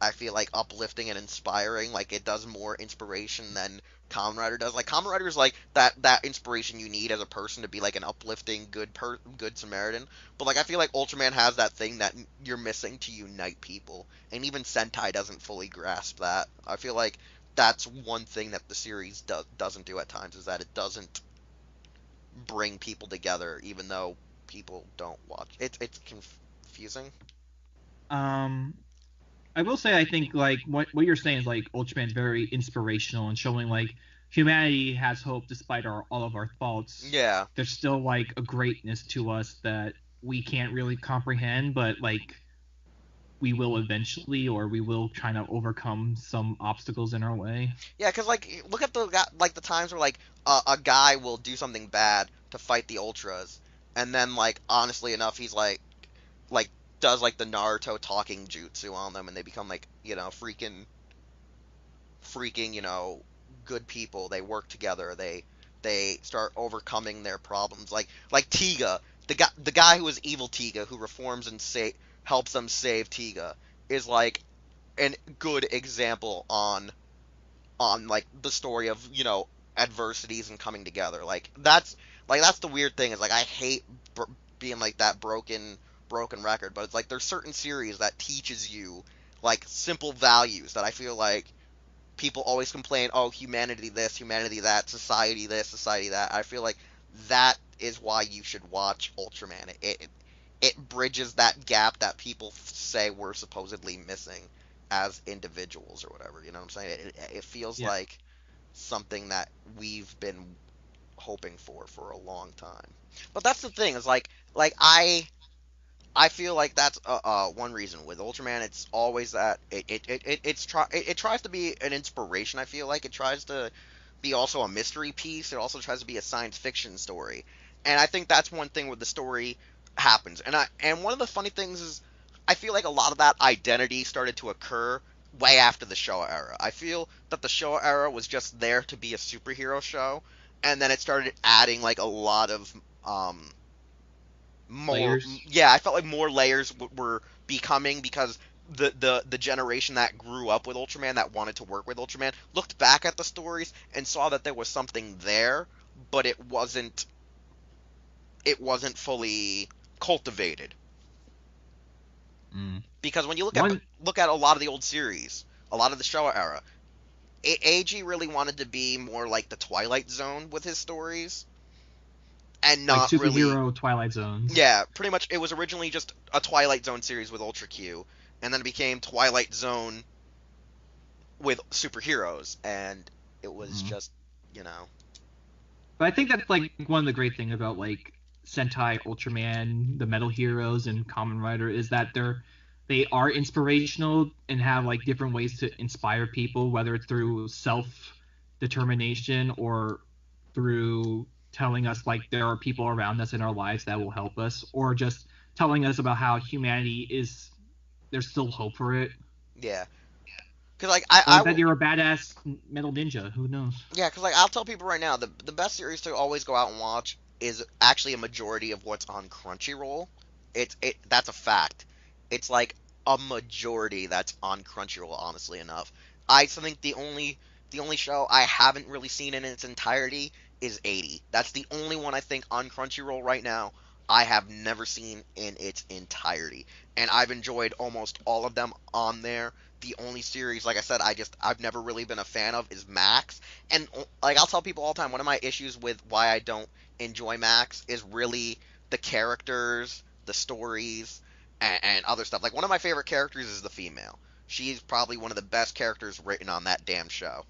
I feel like uplifting and inspiring. Like it does more inspiration than Kamen Rider does. Like Kamen Rider is like that inspiration you need as a person to be like an uplifting good Samaritan. But like I feel like Ultraman has that thing that you're missing to unite people, and even Sentai doesn't fully grasp that. I feel like that's one thing that the series doesn't do at times is that it doesn't bring people together, even though people don't watch. It's confusing. Um, I will say I think like what you're saying is like Ultraman's very inspirational and showing like humanity has hope despite all of our faults. Yeah. There's still like a greatness to us that we can't really comprehend, but like we will eventually, or we will try to overcome some obstacles in our way. Yeah, because like look at the times where like a guy will do something bad to fight the ultras, and then like honestly enough, he's like does like the Naruto talking jutsu on them, and they become like freaking good people. They work together. They start overcoming their problems. Like Tiga, the guy who is evil Tiga, who reforms and helps them save Tiga, is like a good example on like the story of adversities and coming together. That's the weird thing is like I hate being like that broken record, but it's like there's certain series that teaches you like simple values that I feel like people always complain, oh, humanity this, humanity that, society this, society that. I feel like that is why you should watch Ultraman. It bridges that gap that people say we're supposedly missing as individuals or whatever. You know what I'm saying? It feels Yeah. like something that we've been hoping for a long time. But that's the thing is like I feel like that's one reason with Ultraman. It's always that it tries to be an inspiration. I feel like it tries to be also a mystery piece. It also tries to be a science fiction story, and I think that's one thing where the story happens. And one of the funny things is I feel like a lot of that identity started to occur way after the Showa era. I feel that the Showa era was just there to be a superhero show, and then it started adding like a lot of more Layers. yeah I felt like more layers were becoming because the generation that grew up with Ultraman that wanted to work with Ultraman looked back at the stories and saw that there was something there, but it wasn't fully cultivated. Mm. Because when you One. look at a lot of the old series, a lot of the Showa era, AG really wanted to be more like the Twilight Zone with his stories and Like not really. superhero Twilight Zones. Yeah, pretty much. It was originally just a Twilight Zone series with Ultra Q, and then it became Twilight Zone with superheroes, and it was Mhm. just, you know. But I think that's like one of the great things about like Sentai, Ultraman, the Metal Heroes, and Kamen Rider is that they are inspirational and have like different ways to inspire people, whether it's through self determination or through telling us like there are people around us in our lives that will help us, or just telling us about how humanity is there's still hope for it, Yeah, because like I, or I that will. you're a badass metal ninja. Who knows? Yeah, because like I'll tell people right now, the best series to always go out and watch is actually a majority of what's on Crunchyroll. That's a fact. It's like a majority that's on Crunchyroll. Honestly enough, I think the only show I haven't really seen in its entirety is 80. That's the only one I think on Crunchyroll right now I have never seen in its entirety, and I've enjoyed almost all of them on there. The only series, like I said, I've never really been a fan of is Max. And like I'll tell people all the time, one of my issues with why I don't enjoy Max is really the characters, the stories, and other stuff. Like one of my favorite characters is the female. She's probably one of the best characters written on that damn show,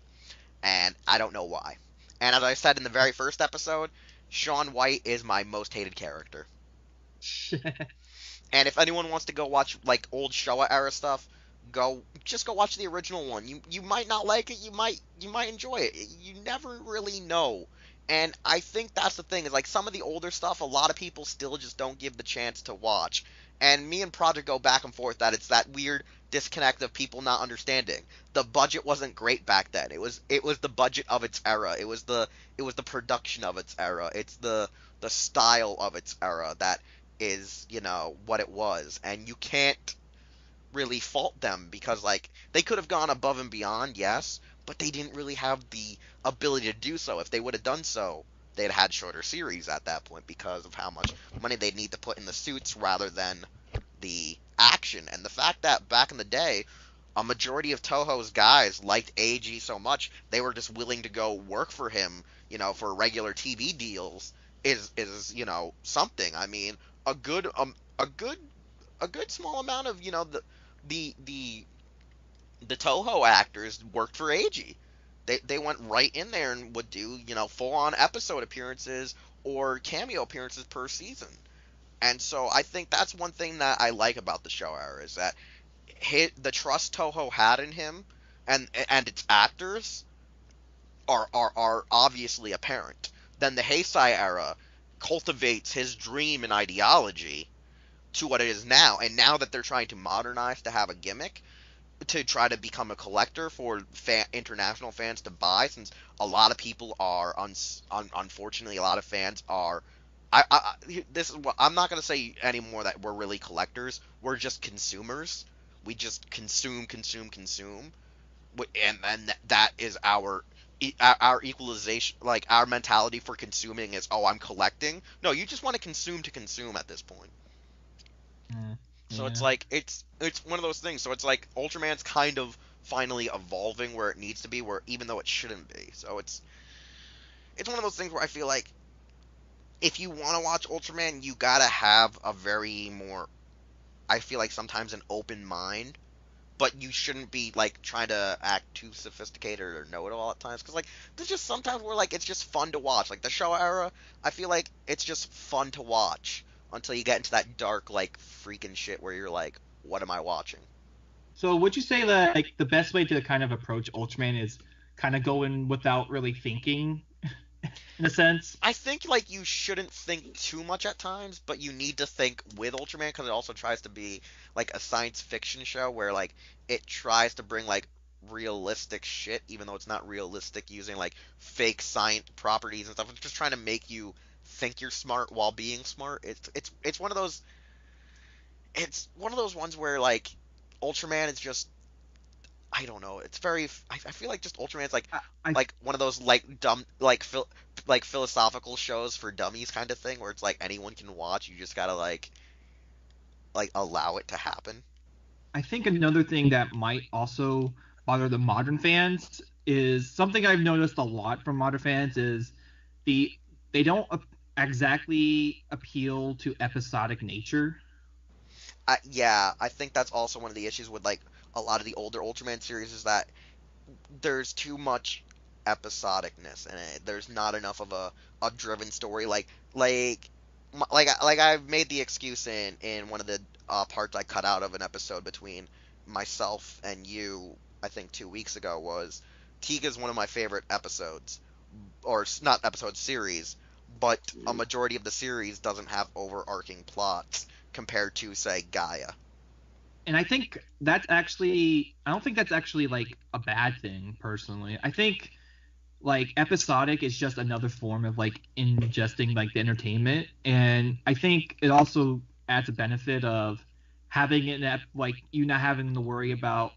and I don't know why. And as I said in the very first episode, Shaun White is my most hated character. And if anyone wants to go watch like old Showa era stuff, go watch the original one. You might not like it, you might enjoy it. You never really know And I think that's the thing, is like some of the older stuff, a lot of people still just don't give the chance to watch. And me and Project go back and forth that it's that weird disconnect of people not understanding. The budget wasn't great back then. It was the budget of its era. It was the production of its era. It's the style of its era that is, what it was. And you can't really fault them because like they could have gone above and beyond, yes, but they didn't really have the ability to do so. If they would have done so, they'd have had shorter series at that point because of how much money they'd need to put in the suits rather than the action. And the fact that back in the day, a majority of Toho's guys liked AG so much they were just willing to go work for him, for regular TV deals is something. I mean, a good a good a good small amount of the the the Toho actors worked for AG. They went right in there and would do full on episode appearances or cameo appearances per season. And so I think that's one thing that I like about the show era is that the trust Toho had in him and its actors are obviously apparent. Then the Heisei era cultivates his dream and ideology to what it is now. And now that they're trying to modernize to have a gimmick, to try to become a collector for international fans to buy, since a lot of people are, unfortunately, a lot of fans are. This is what I'm not going to say anymore that we're really collectors. We're just consumers. We just consume, consume, consume, and that is our equalization. Like our mentality for consuming is, oh, I'm collecting. No, you just want to consume at this point. So it's Yeah. like it's one of those things. So it's like Ultraman's kind of finally evolving where it needs to be, where even though it shouldn't be. So it's one of those things where I feel like if you want to watch Ultraman, you gotta have a very more, I feel like sometimes an open mind, but you shouldn't be like trying to act too sophisticated or know it all at times. Because like there's just sometimes where like it's just fun to watch. Like the show era, I feel like it's just fun to watch until you get into that dark like freaking shit where you're like, what am I watching? So would you say that like the best way to kind of approach Ultraman is kind of going without really thinking, in a sense? I think like you shouldn't think too much at times, but you need to think with Ultraman because it also tries to be like a science fiction show where like it tries to bring like realistic shit, even though it's not realistic using like fake science properties and stuff. It's just trying to make you think you're smart while being smart. It's one of those ones where like Ultraman is just, I don't know. It's very. I feel like just Ultraman's I like one of those like dumb like philosophical shows for dummies kind of thing where it's like anyone can watch. You just gotta like allow it to happen. I think another thing that might also bother the modern fans is something I've noticed a lot from modern fans is the they don't exactly appeal to episodic nature. Yeah, I think that's also one of the issues with like a lot of the older Ultraman series is that there's too much episodicness in it. There's not enough of a driven story. Like I've made the excuse in one of the parts I cut out of an episode between myself and you. I think 2 weeks ago was Tiga's one of my favorite episodes, or not episode series, but a majority of the series doesn't have overarching plots compared to say Gaia. And I don't think that's actually like a bad thing personally. I think like episodic is just another form of like ingesting like the entertainment, and I think it also adds a benefit of having it like you not having to worrying about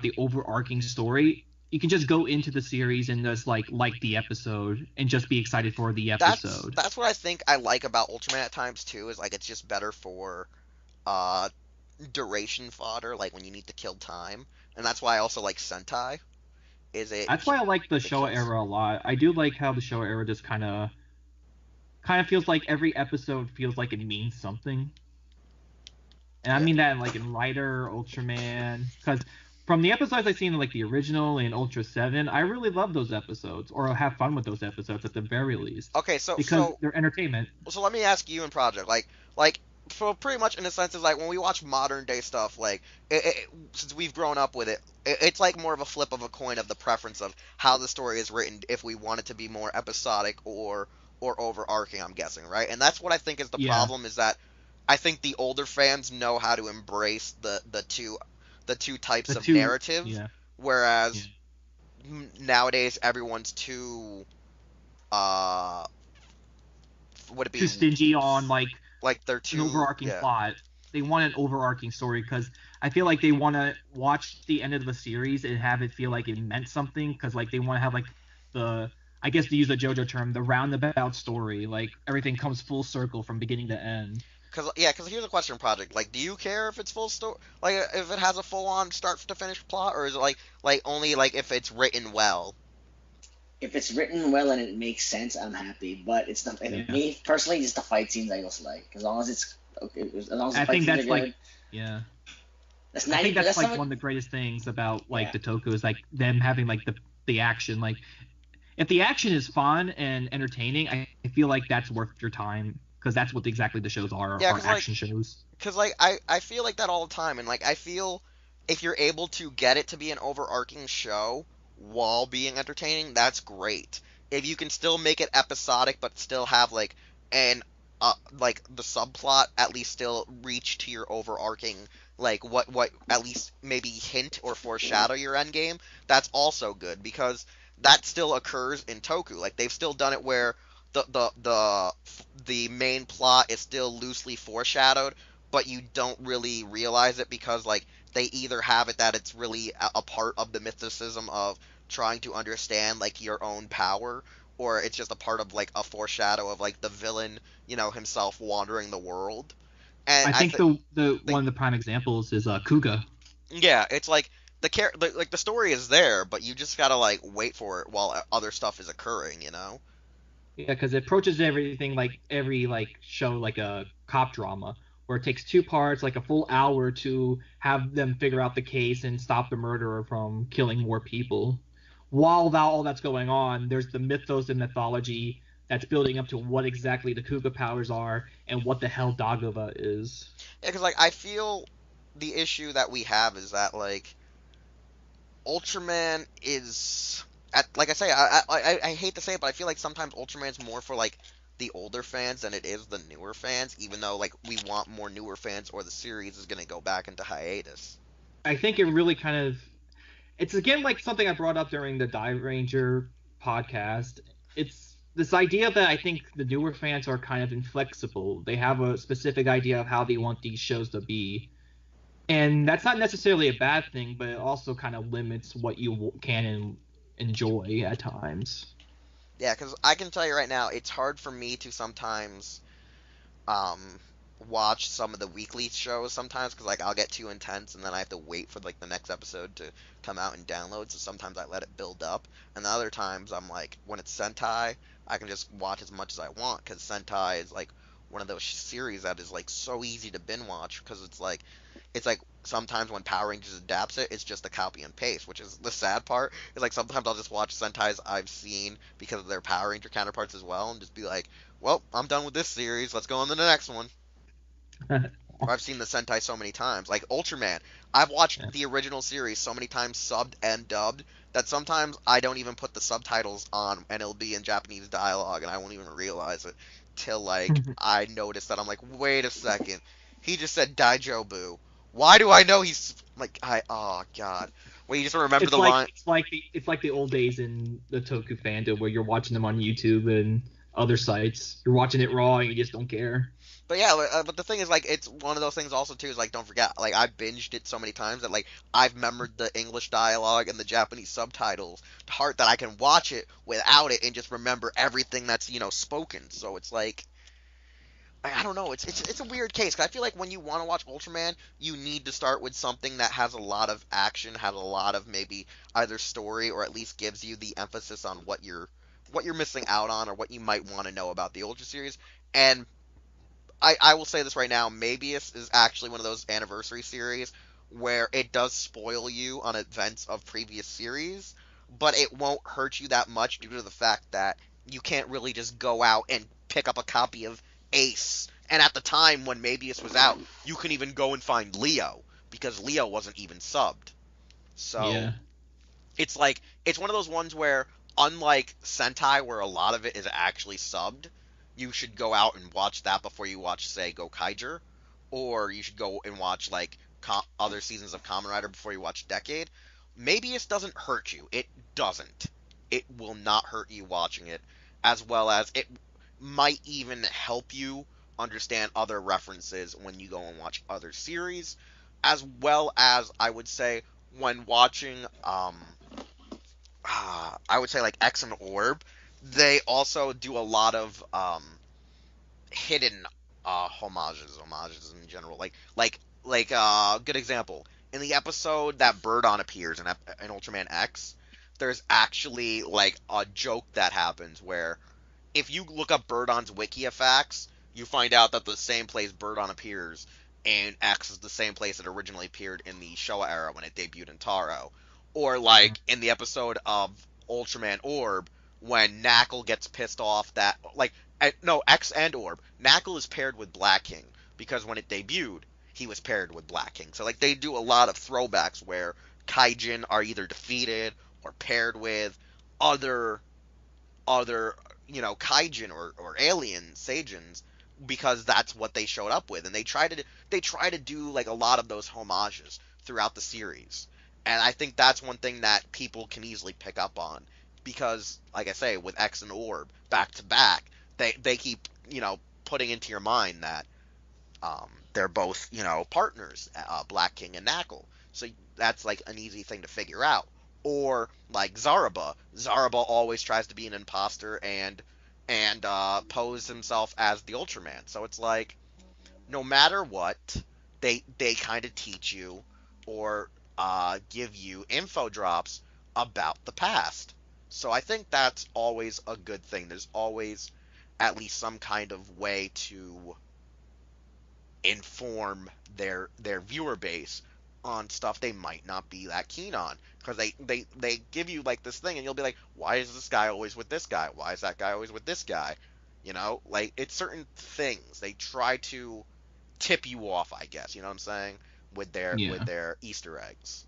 the overarching story. You can just go into the series and just like the episode and just be excited for the That's episode. that's what I think I like about Ultraman at times too. Is like it's just better for uh duration fodder, like when you need to kill time, and that's why I also like Sentai. Is That's why I like the it Showa kills. era a lot. I do like how the Showa era just kind of feels like every episode feels like it means something. And I Yeah, mean that like in Rider, Ultraman, because from the episodes I've seen in like the original and Ultra 7, I really love those episodes, or have fun with those episodes at the very least, okay, so because they're entertainment. let me ask you in Project, like so pretty much in a sense is like when we watch modern day stuff, like since we've grown up with it, it's like more of a flip of a coin of the preference of how the story is written. If we want it to be more episodic or overarching, I'm guessing, right? And that's what I think is the Yeah, problem is that I think the older fans know how to embrace the two types the of two. narrative, Yeah, yeah. whereas nowadays everyone's too uh would it be Too stingy on like they're an too overarching yeah. plot. They want an overarching story because I feel like they want to watch the end of the series and have it feel like it meant something because like they want to have like the I guess to use a JoJo term, the roundabout story. Like everything comes full circle from beginning to end. Cause here's a question, Project. Like, do you care if it's full story, like if it has a full on start to finish plot, or is it like only like if it's written well? If it's written well and it makes sense, I'm happy. But it's the Yeah, me personally, it's the fight scenes I just like. As long as it's okay, as long as the I fight think scenes are that's like good. yeah. That's I not think even. that's That's like not. one of the greatest things about like Yeah. the Toku is like them having like the action. Like if the action is fun and entertaining, I feel like that's worth your time because that's what exactly the shows Yeah, are cause like action shows. Because like I feel like that all the time, and like I feel if you're able to get it to be an overarching show while being entertaining, that's great. If you can still make it episodic, but still have an like the subplot at least still reach to your overarching like what at least maybe hint or foreshadow your end game, that's also good because that still occurs in Toku. Like they've still done it where the main plot is still loosely foreshadowed, but you don't really realize it because like they either have it that it's really a part of the mysticism of trying to understand like your own power, or it's just a part of like a foreshadow of like the villain, himself wandering the world. And I I think think the think one of the prime examples is Kuga. yeah, it's like like the story is there, but you just gotta like wait for it while other stuff is occurring. Yeah, because it approaches everything like every like show like a cop drama where it takes two parts, like a full hour to have them figure out the case and stop the murderer from killing more people. While all that's going on, there's the mythos and mythology that's building up to what exactly the Kuga powers are and what the hell Dagoba is. Yeah, because like I feel the issue that we have is that like Ultraman is like I say, I hate to say it, but I feel like sometimes Ultraman's more for like the older fans than it is the newer fans, even though like we want more newer fans or the series is gonna go back into hiatus. I think it really kind of it's again like something I brought up during the Dive Ranger podcast. It's this idea that I think the newer fans are kind of inflexible. They have a specific idea of how they want these shows to be. And that's not necessarily a bad thing, but it also kind of limits what you can enjoy at times. Yeah, because I can tell you right now, it's hard for me to sometimes um watch some of the weekly shows sometimes because like I'll get too intense and then I have to wait for like the next episode to come out and download. So sometimes I let it build up, and the other times I'm like when it's Sentai, I can just watch as much as I want because Sentai is like one of those series that is like so easy to binge watch because it's like sometimes when Power Rangers adapts it, it's just a copy and paste, which is the sad part. Is like sometimes I'll just watch Sentais I've seen because of their Power Ranger counterparts as well, and just be like, well, I'm done with this series. Let's go on to the next one. I've seen the Sentai so many times. Like Ultraman, I've watched the original series so many times, subbed and dubbed, that sometimes I don't even put the subtitles on, and it'll be in Japanese dialogue, and I won't even realize it till like I notice that I'm like, wait a second, he just said Daijobu. Why do I know he's like oh god. Well, you just remember the line. It's like the old days in the Toku fandom where you're watching them on YouTube and other sites. You're watching it raw and you just don't care. But yeah, but the thing is, like, it's one of those things also too. Is like, don't forget, like, I binged it so many times that like I've memorized the English dialogue and the Japanese subtitles to heart that I can watch it without it and just remember everything that's spoken. So it's like I don't know. It's a weird case. 'Cause I feel like when you want to watch Ultraman, you need to start with something that has a lot of action, has a lot of maybe either story or at least gives you the emphasis on what you're missing out on or what you might want to know about the Ultra series. And I will say this right now, Mabius is actually one of those anniversary series where it does spoil you on events of previous series, but it won't hurt you that much due to the fact that you can't really just go out and pick up a copy of Ace And at the time when Mebius was out, you couldn't even go and find Leo because Leo wasn't even subbed. So Yeah. it's like it's one of those ones where, unlike Sentai, where a lot of it is actually subbed, you should go out and watch that before you watch, say, Gokaiger, or you should go and watch like other seasons of Kamen Rider before you watch Decade. Mebius doesn't hurt you. It doesn't. It will not hurt you watching it, as well as it might even help you understand other references when you go and watch other series, as well as, I would say, when watching I would say like X and Orb, they also do a lot of hidden homages in general. Good example, in the episode that Birdon appears in Ultraman X, there's actually like a joke that happens where if you look up Birdon's Wikifacts, you find out that the same place Birdon appears in X is the same place it originally appeared in the Showa era when it debuted in Taro. Or like in the episode of Ultraman Orb, when Knuckle gets pissed off that X and Orb, Knuckle is paired with Black King because when it debuted, he was paired with Black King. So like they do a lot of throwbacks where Kaijin are either defeated or paired with other Kaijin or alien Saiyans because that's what they showed up with, and they try to do like a lot of those homages throughout the series. And I think that's one thing that people can easily pick up on because, like I say, with X and Orb back to back, they keep putting into your mind that they're both partners, Black King and Knuckle. So that's like an easy thing to figure out. Or like Zaraba. Zaraba always tries to be an imposter and pose himself as the Ultraman. So it's like no matter what, they kind of teach you or give you info drops about the past. So I think that's always a good thing. There's always at least some kind of way to inform their viewer base on stuff they might not be that keen on, because they give you like this thing and you'll be like, why is this guy always with this guy, why is that guy always with this guy, like it's certain things they try to tip you off, I guess, you know what I'm saying, with their Easter eggs.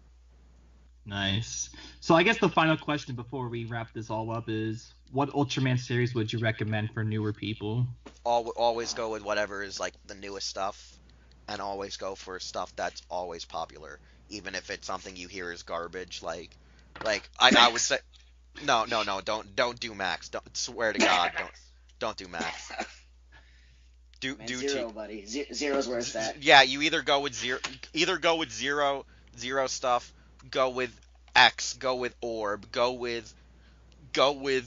Nice. So I guess the final question before we wrap this all up is, what Ultraman series would you recommend for newer people? Always go with whatever is like the newest stuff, and always go for stuff that's always popular, even if it's something you hear is garbage. Like I would say, no, don't do Max. Don't, swear to God, don't do Max. Do Zero, buddy. Zero's where it's at. Yeah, you either go with zero stuff, go with X, go with Orb, go with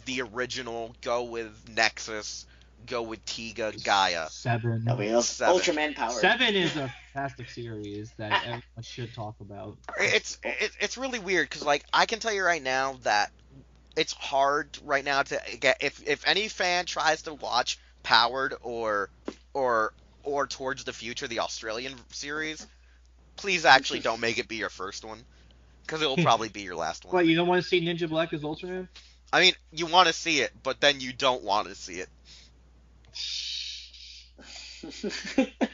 the original, go with Nexus, go with Tiga, Gaia. 7. Nobody else. 7. Ultraman Power. 7 is a fantastic series that everyone should talk about. It's really weird because like I can tell you right now that it's hard right now to get if any fan tries to watch Powered or Towards the Future, the Australian series, please actually don't make it be your first one, because it will probably be your last one. What, you don't want to see Ninja Black as Ultraman? I mean, you want to see it, but then you don't want to see it.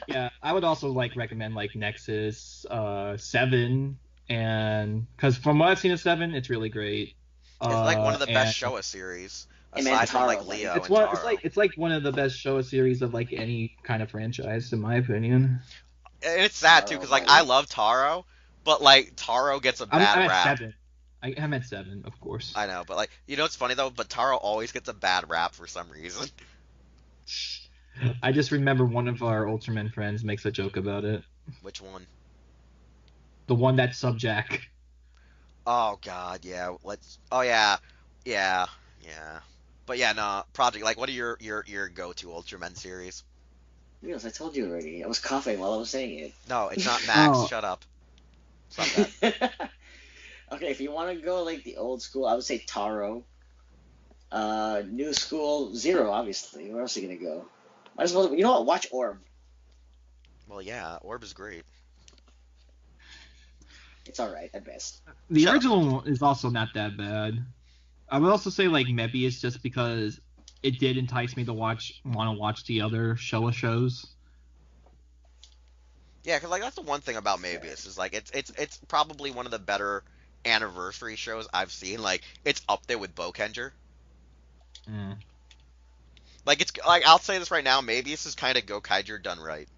Yeah, I would also recommend Nexus, 7, and because from what I've seen of 7, it's really great. It's like one of the best Showa series, aside from like Leo and Taro. It's like one of the best Showa series of like any kind of franchise, in my opinion. And it's sad too, because like I love Taro, but like Taro gets a bad rap. 7. I'm at 7, of course. I know, but like it's funny though, but Taro always gets a bad rap for some reason. I just remember one of our Ultraman friends makes a joke about it. Which one? The one that's Subjack. Oh God, yeah. Oh yeah. But yeah, no. Projekt. Like, what are your go-to Ultraman series? Yes, I told you already. I was coughing while I was saying it. No, it's not Max. Oh. Shut up. It's not that. Okay, if you want to go like the old school, I would say Taro. New school, Zero, obviously. Where else are you gonna go? Might as well. You know what? Watch Orb. Well, yeah, Orb is great. It's all right at best. The original is also not that bad. I would also say Mebius, just because it did entice me to want to watch the other Showa shows. Yeah, because like that's the one thing about Mabius is like it's probably one of the better anniversary shows I've seen. Like it's up there with Bokenger. Mm. Like it's like I'll say this right now, Mabius is kind of Gokaiger done right.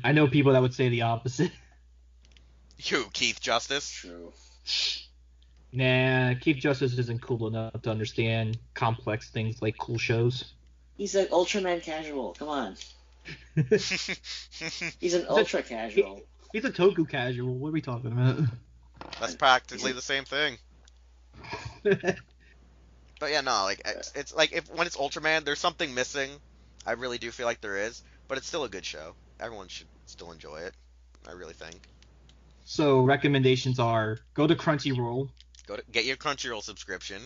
I know people that would say the opposite. You, Keith Justice. True. Nah, Chief Justice isn't cool enough to understand complex things like cool shows. He's like Ultraman casual. Come on. He's an ultra casual. He's a Toku casual. What are we talking about? That's practically the same thing. But yeah, no, like it's like if when it's Ultraman, there's something missing. I really do feel like there is, but it's still a good show. Everyone should still enjoy it. I really think. So recommendations are go to Crunchyroll. Get your Crunchyroll subscription.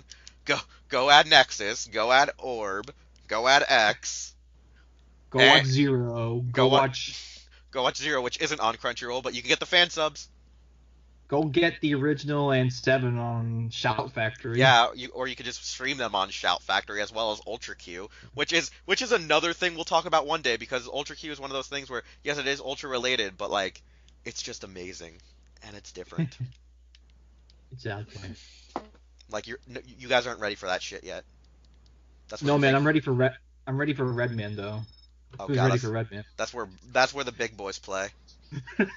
Go add Nexus. Go add Orb. Go add X. Go watch Zero. Go watch Zero, which isn't on Crunchyroll, but you can get the fan subs. Go get the original and 7 on Shout Factory. Yeah, or you could just stream them on Shout Factory as well as Ultra Q, which is another thing we'll talk about one day because Ultra Q is one of those things where yes, it is ultra related, but like it's just amazing and it's different. Exactly. Like you guys aren't ready for that shit yet. No man, I'm ready for Redman though. Oh, Who's God, ready for Redman? That's where the big boys play.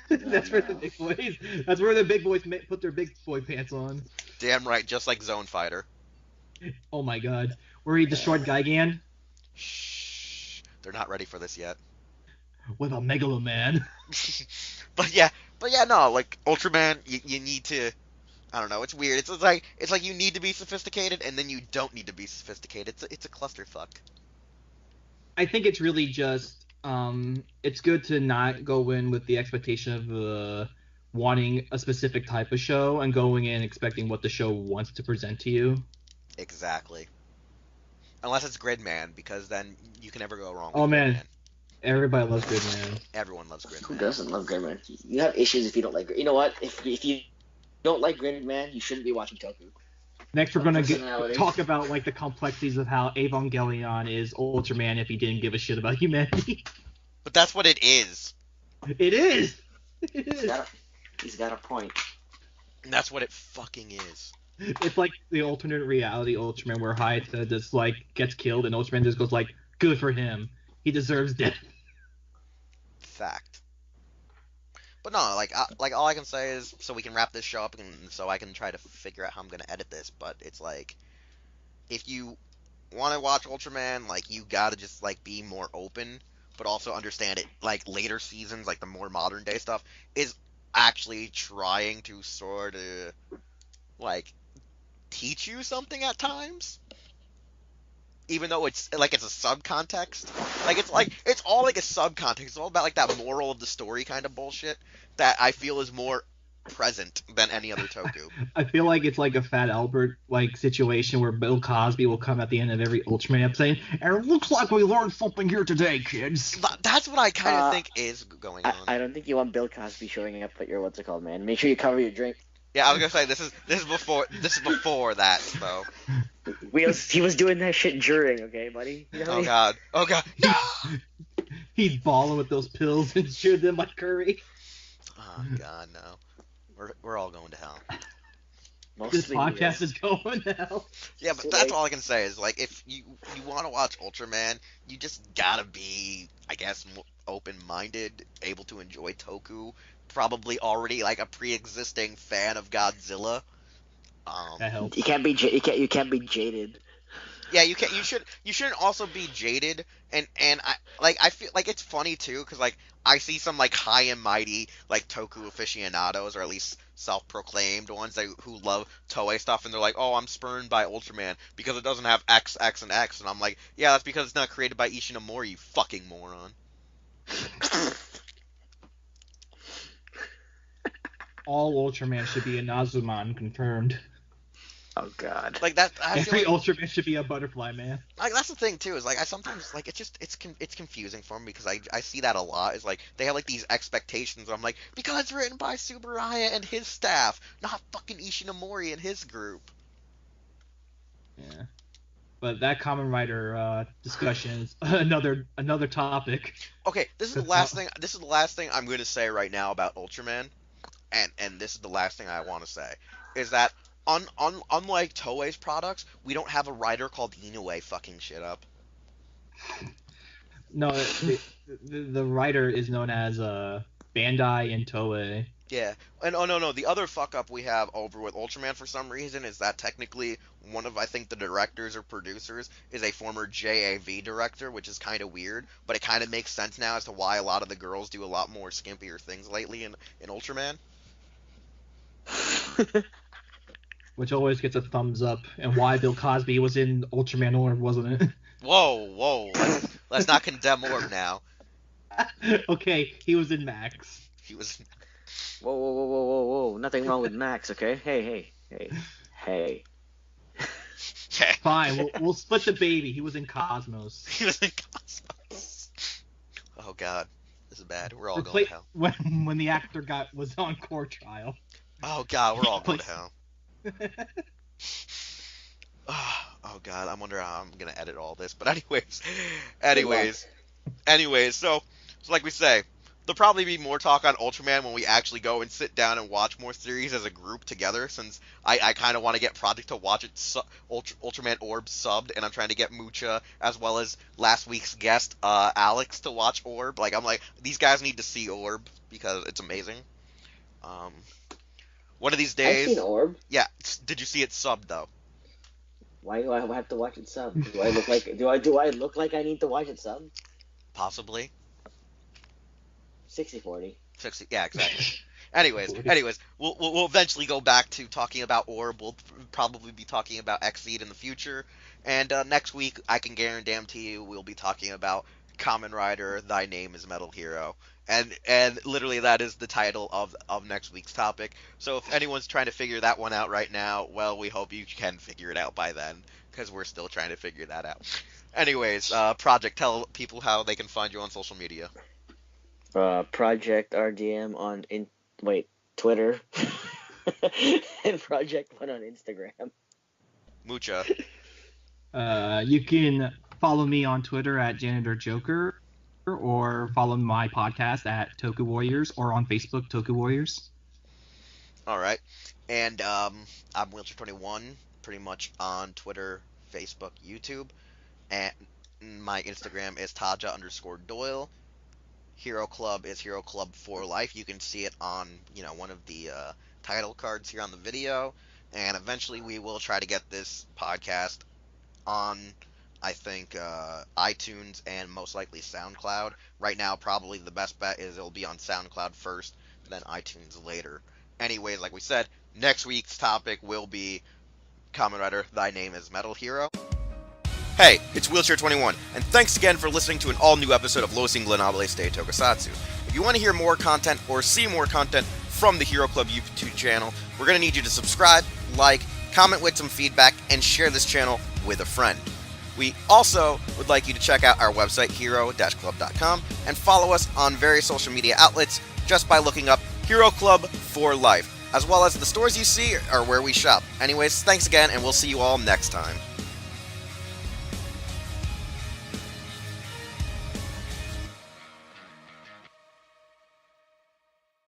That's where the big boys. That's where the big boys put their big boy pants on. Damn right, just like Zone Fighter. Oh my God, where he destroyed Gigan Shh, they're not ready for this yet. with a Megaloman. But yeah, no, like Ultraman, you need to. I don't know. It's weird. It's like you need to be sophisticated, and then you don't need to be sophisticated. It's a clusterfuck. I think it's really just it's good to not go in with the expectation of wanting a specific type of show and going in expecting what the show wants to present to you. Exactly. Unless it's Gridman, because then you can never go wrong with Oh man, Gridman. everybody loves Gridman. Everyone loves Gridman. Who doesn't love Gridman? You have issues if you don't like. You know what? If you don't like Gridman, you shouldn't be watching Toku. Next, we're gonna Personality. talk about like the complexities of how Evangelion is Ultraman if he didn't give a shit about humanity. But that's what it is. It is. It is. He's got a point. And that's what it fucking is. It's like the alternate reality Ultraman where Hayata just like gets killed and Ultraman just goes like, "Good for him. He deserves death." Fact. But no, like all I can say is so we can wrap this show up and so I can try to figure out how I'm gonna edit this. But it's like, if you want to watch Ultraman, like you gotta just like be more open, but also understand it. Like later seasons, like the more modern day stuff, is actually trying to sort of like teach you something at times. Even though it's a subcontext, it's all like a subcontext. It's all about like that moral of the story kind of bullshit that I feel is more present than any other Toku. I feel like it's like a Fat Albert like situation where Bill Cosby will come at the end of every Ultraman episode saying, "And it looks like we learned something here today, kids." That's what I kind of think is going on. I don't think you want Bill Cosby showing up at your what's it called, man. Make sure you cover your drink. Yeah, I was gonna say this is before that though. He was doing that shit during, okay, buddy. You know Oh god. No! He's balling with those pills and cheered them like Curry. Oh god, no. We're all going to hell. This podcast is going now. Yeah, but that's all I can say is like if you want to watch Ultraman, you just gotta be, I guess, open-minded, able to enjoy Toku. Probably already like a pre-existing fan of Godzilla. That helps. You can't be jaded. Yeah, you can't. You shouldn't also be jaded. And I feel like it's funny too because like I see some like high and mighty like Toku aficionados or at least self-proclaimed ones who love Toei stuff and they're like, oh, I'm spurned by Ultraman because it doesn't have X, X, and X, and I'm like, yeah, that's because it's not created by Ishinomori, you fucking moron. All Ultraman should be a Nazuman confirmed. Oh god. Like that. Every Ultraman should be a butterfly man. Like that's the thing too is like I sometimes like it's confusing for me because I see that a lot. Is like they have like these expectations. I'm like because it's written by Tsuburaya and his staff, not fucking Ishinomori and his group. Yeah. But that Kamen Rider discussion is another topic. Okay, this is the last thing. This is the last thing I'm going to say right now about Ultraman, and this is the last thing I want to say, is that unlike Toei's products, we don't have a writer called Inoue fucking shit up. No, the writer is known as Bandai and Toei. Yeah, and oh no, the other fuck up we have over with Ultraman for some reason is that technically one of, I think, the directors or producers is a former JAV director, which is kind of weird, but it kind of makes sense now as to why a lot of the girls do a lot more skimpier things lately in Ultraman. Which always gets a thumbs up, and why Bill Cosby was in Ultraman Orb, wasn't it? Whoa, let's not condemn Orb now. Okay, he was in Max. He was. Whoa. Nothing wrong with Max, okay? Hey. Okay. Fine, we'll split the baby. He was in Cosmos. He was in Cosmos. Oh god, this is bad. We're all going to hell. When the actor was on court trial. Oh god, we're all going to hell. Oh god, I wonder how I'm gonna edit all this. But anyways, so like we say, there'll probably be more talk on Ultraman when we actually go and sit down and watch more series as a group together, since I kind of want to get Projekt to watch it, Ultraman Orb subbed, and I'm trying to get Mucha, as well as last week's guest, Alex, to watch Orb. I'm like, these guys need to see Orb, because it's amazing. One of these days... I've seen Orb. Yeah, did you see it subbed, though? Why do I have to watch it subbed? Do I look like I need to watch it subbed? Possibly. 60-40. 60, yeah, exactly. Anyways, we'll eventually go back to talking about Orb. We'll probably be talking about Xead in the future. And next week, I can guarantee you, we'll be talking about Kamen Rider, Thy Name is Metal Hero. And literally that is the title of next week's topic. So if anyone's trying to figure that one out right now, well, we hope you can figure it out by then, because we're still trying to figure that out. Anyways, Projekt, tell people how they can find you on social media. Projekt RDM on Twitter, and Projekt One on Instagram. Mucha. You can follow me on Twitter at Janitor Joker, or follow my podcast at Toku Warriors, or on Facebook, Toku Warriors. All right, and I'm Wheelchair21, pretty much on Twitter, Facebook, YouTube, and my Instagram is Taja_Doyle. Hero Club is Hero Club for Life. You can see it on, one of the title cards here on the video. And eventually we will try to get this podcast on, I think, iTunes and most likely SoundCloud. Right now, probably the best bet is it'll be on SoundCloud first, and then iTunes later. Anyways, like we said, next week's topic will be Kamen Rider, Thy Name is Metal Hero. Hey, it's Wheelchair21, and thanks again for listening to an all-new episode of Los Ingobernables de Tokusatsu. If you want to hear more content or see more content from the Hero Club YouTube channel, we're going to need you to subscribe, like, comment with some feedback, and share this channel with a friend. We also would like you to check out our website, hero-club.com, and follow us on various social media outlets just by looking up Hero Club for Life, as well as the stores you see are where we shop. Anyways, thanks again, and we'll see you all next time.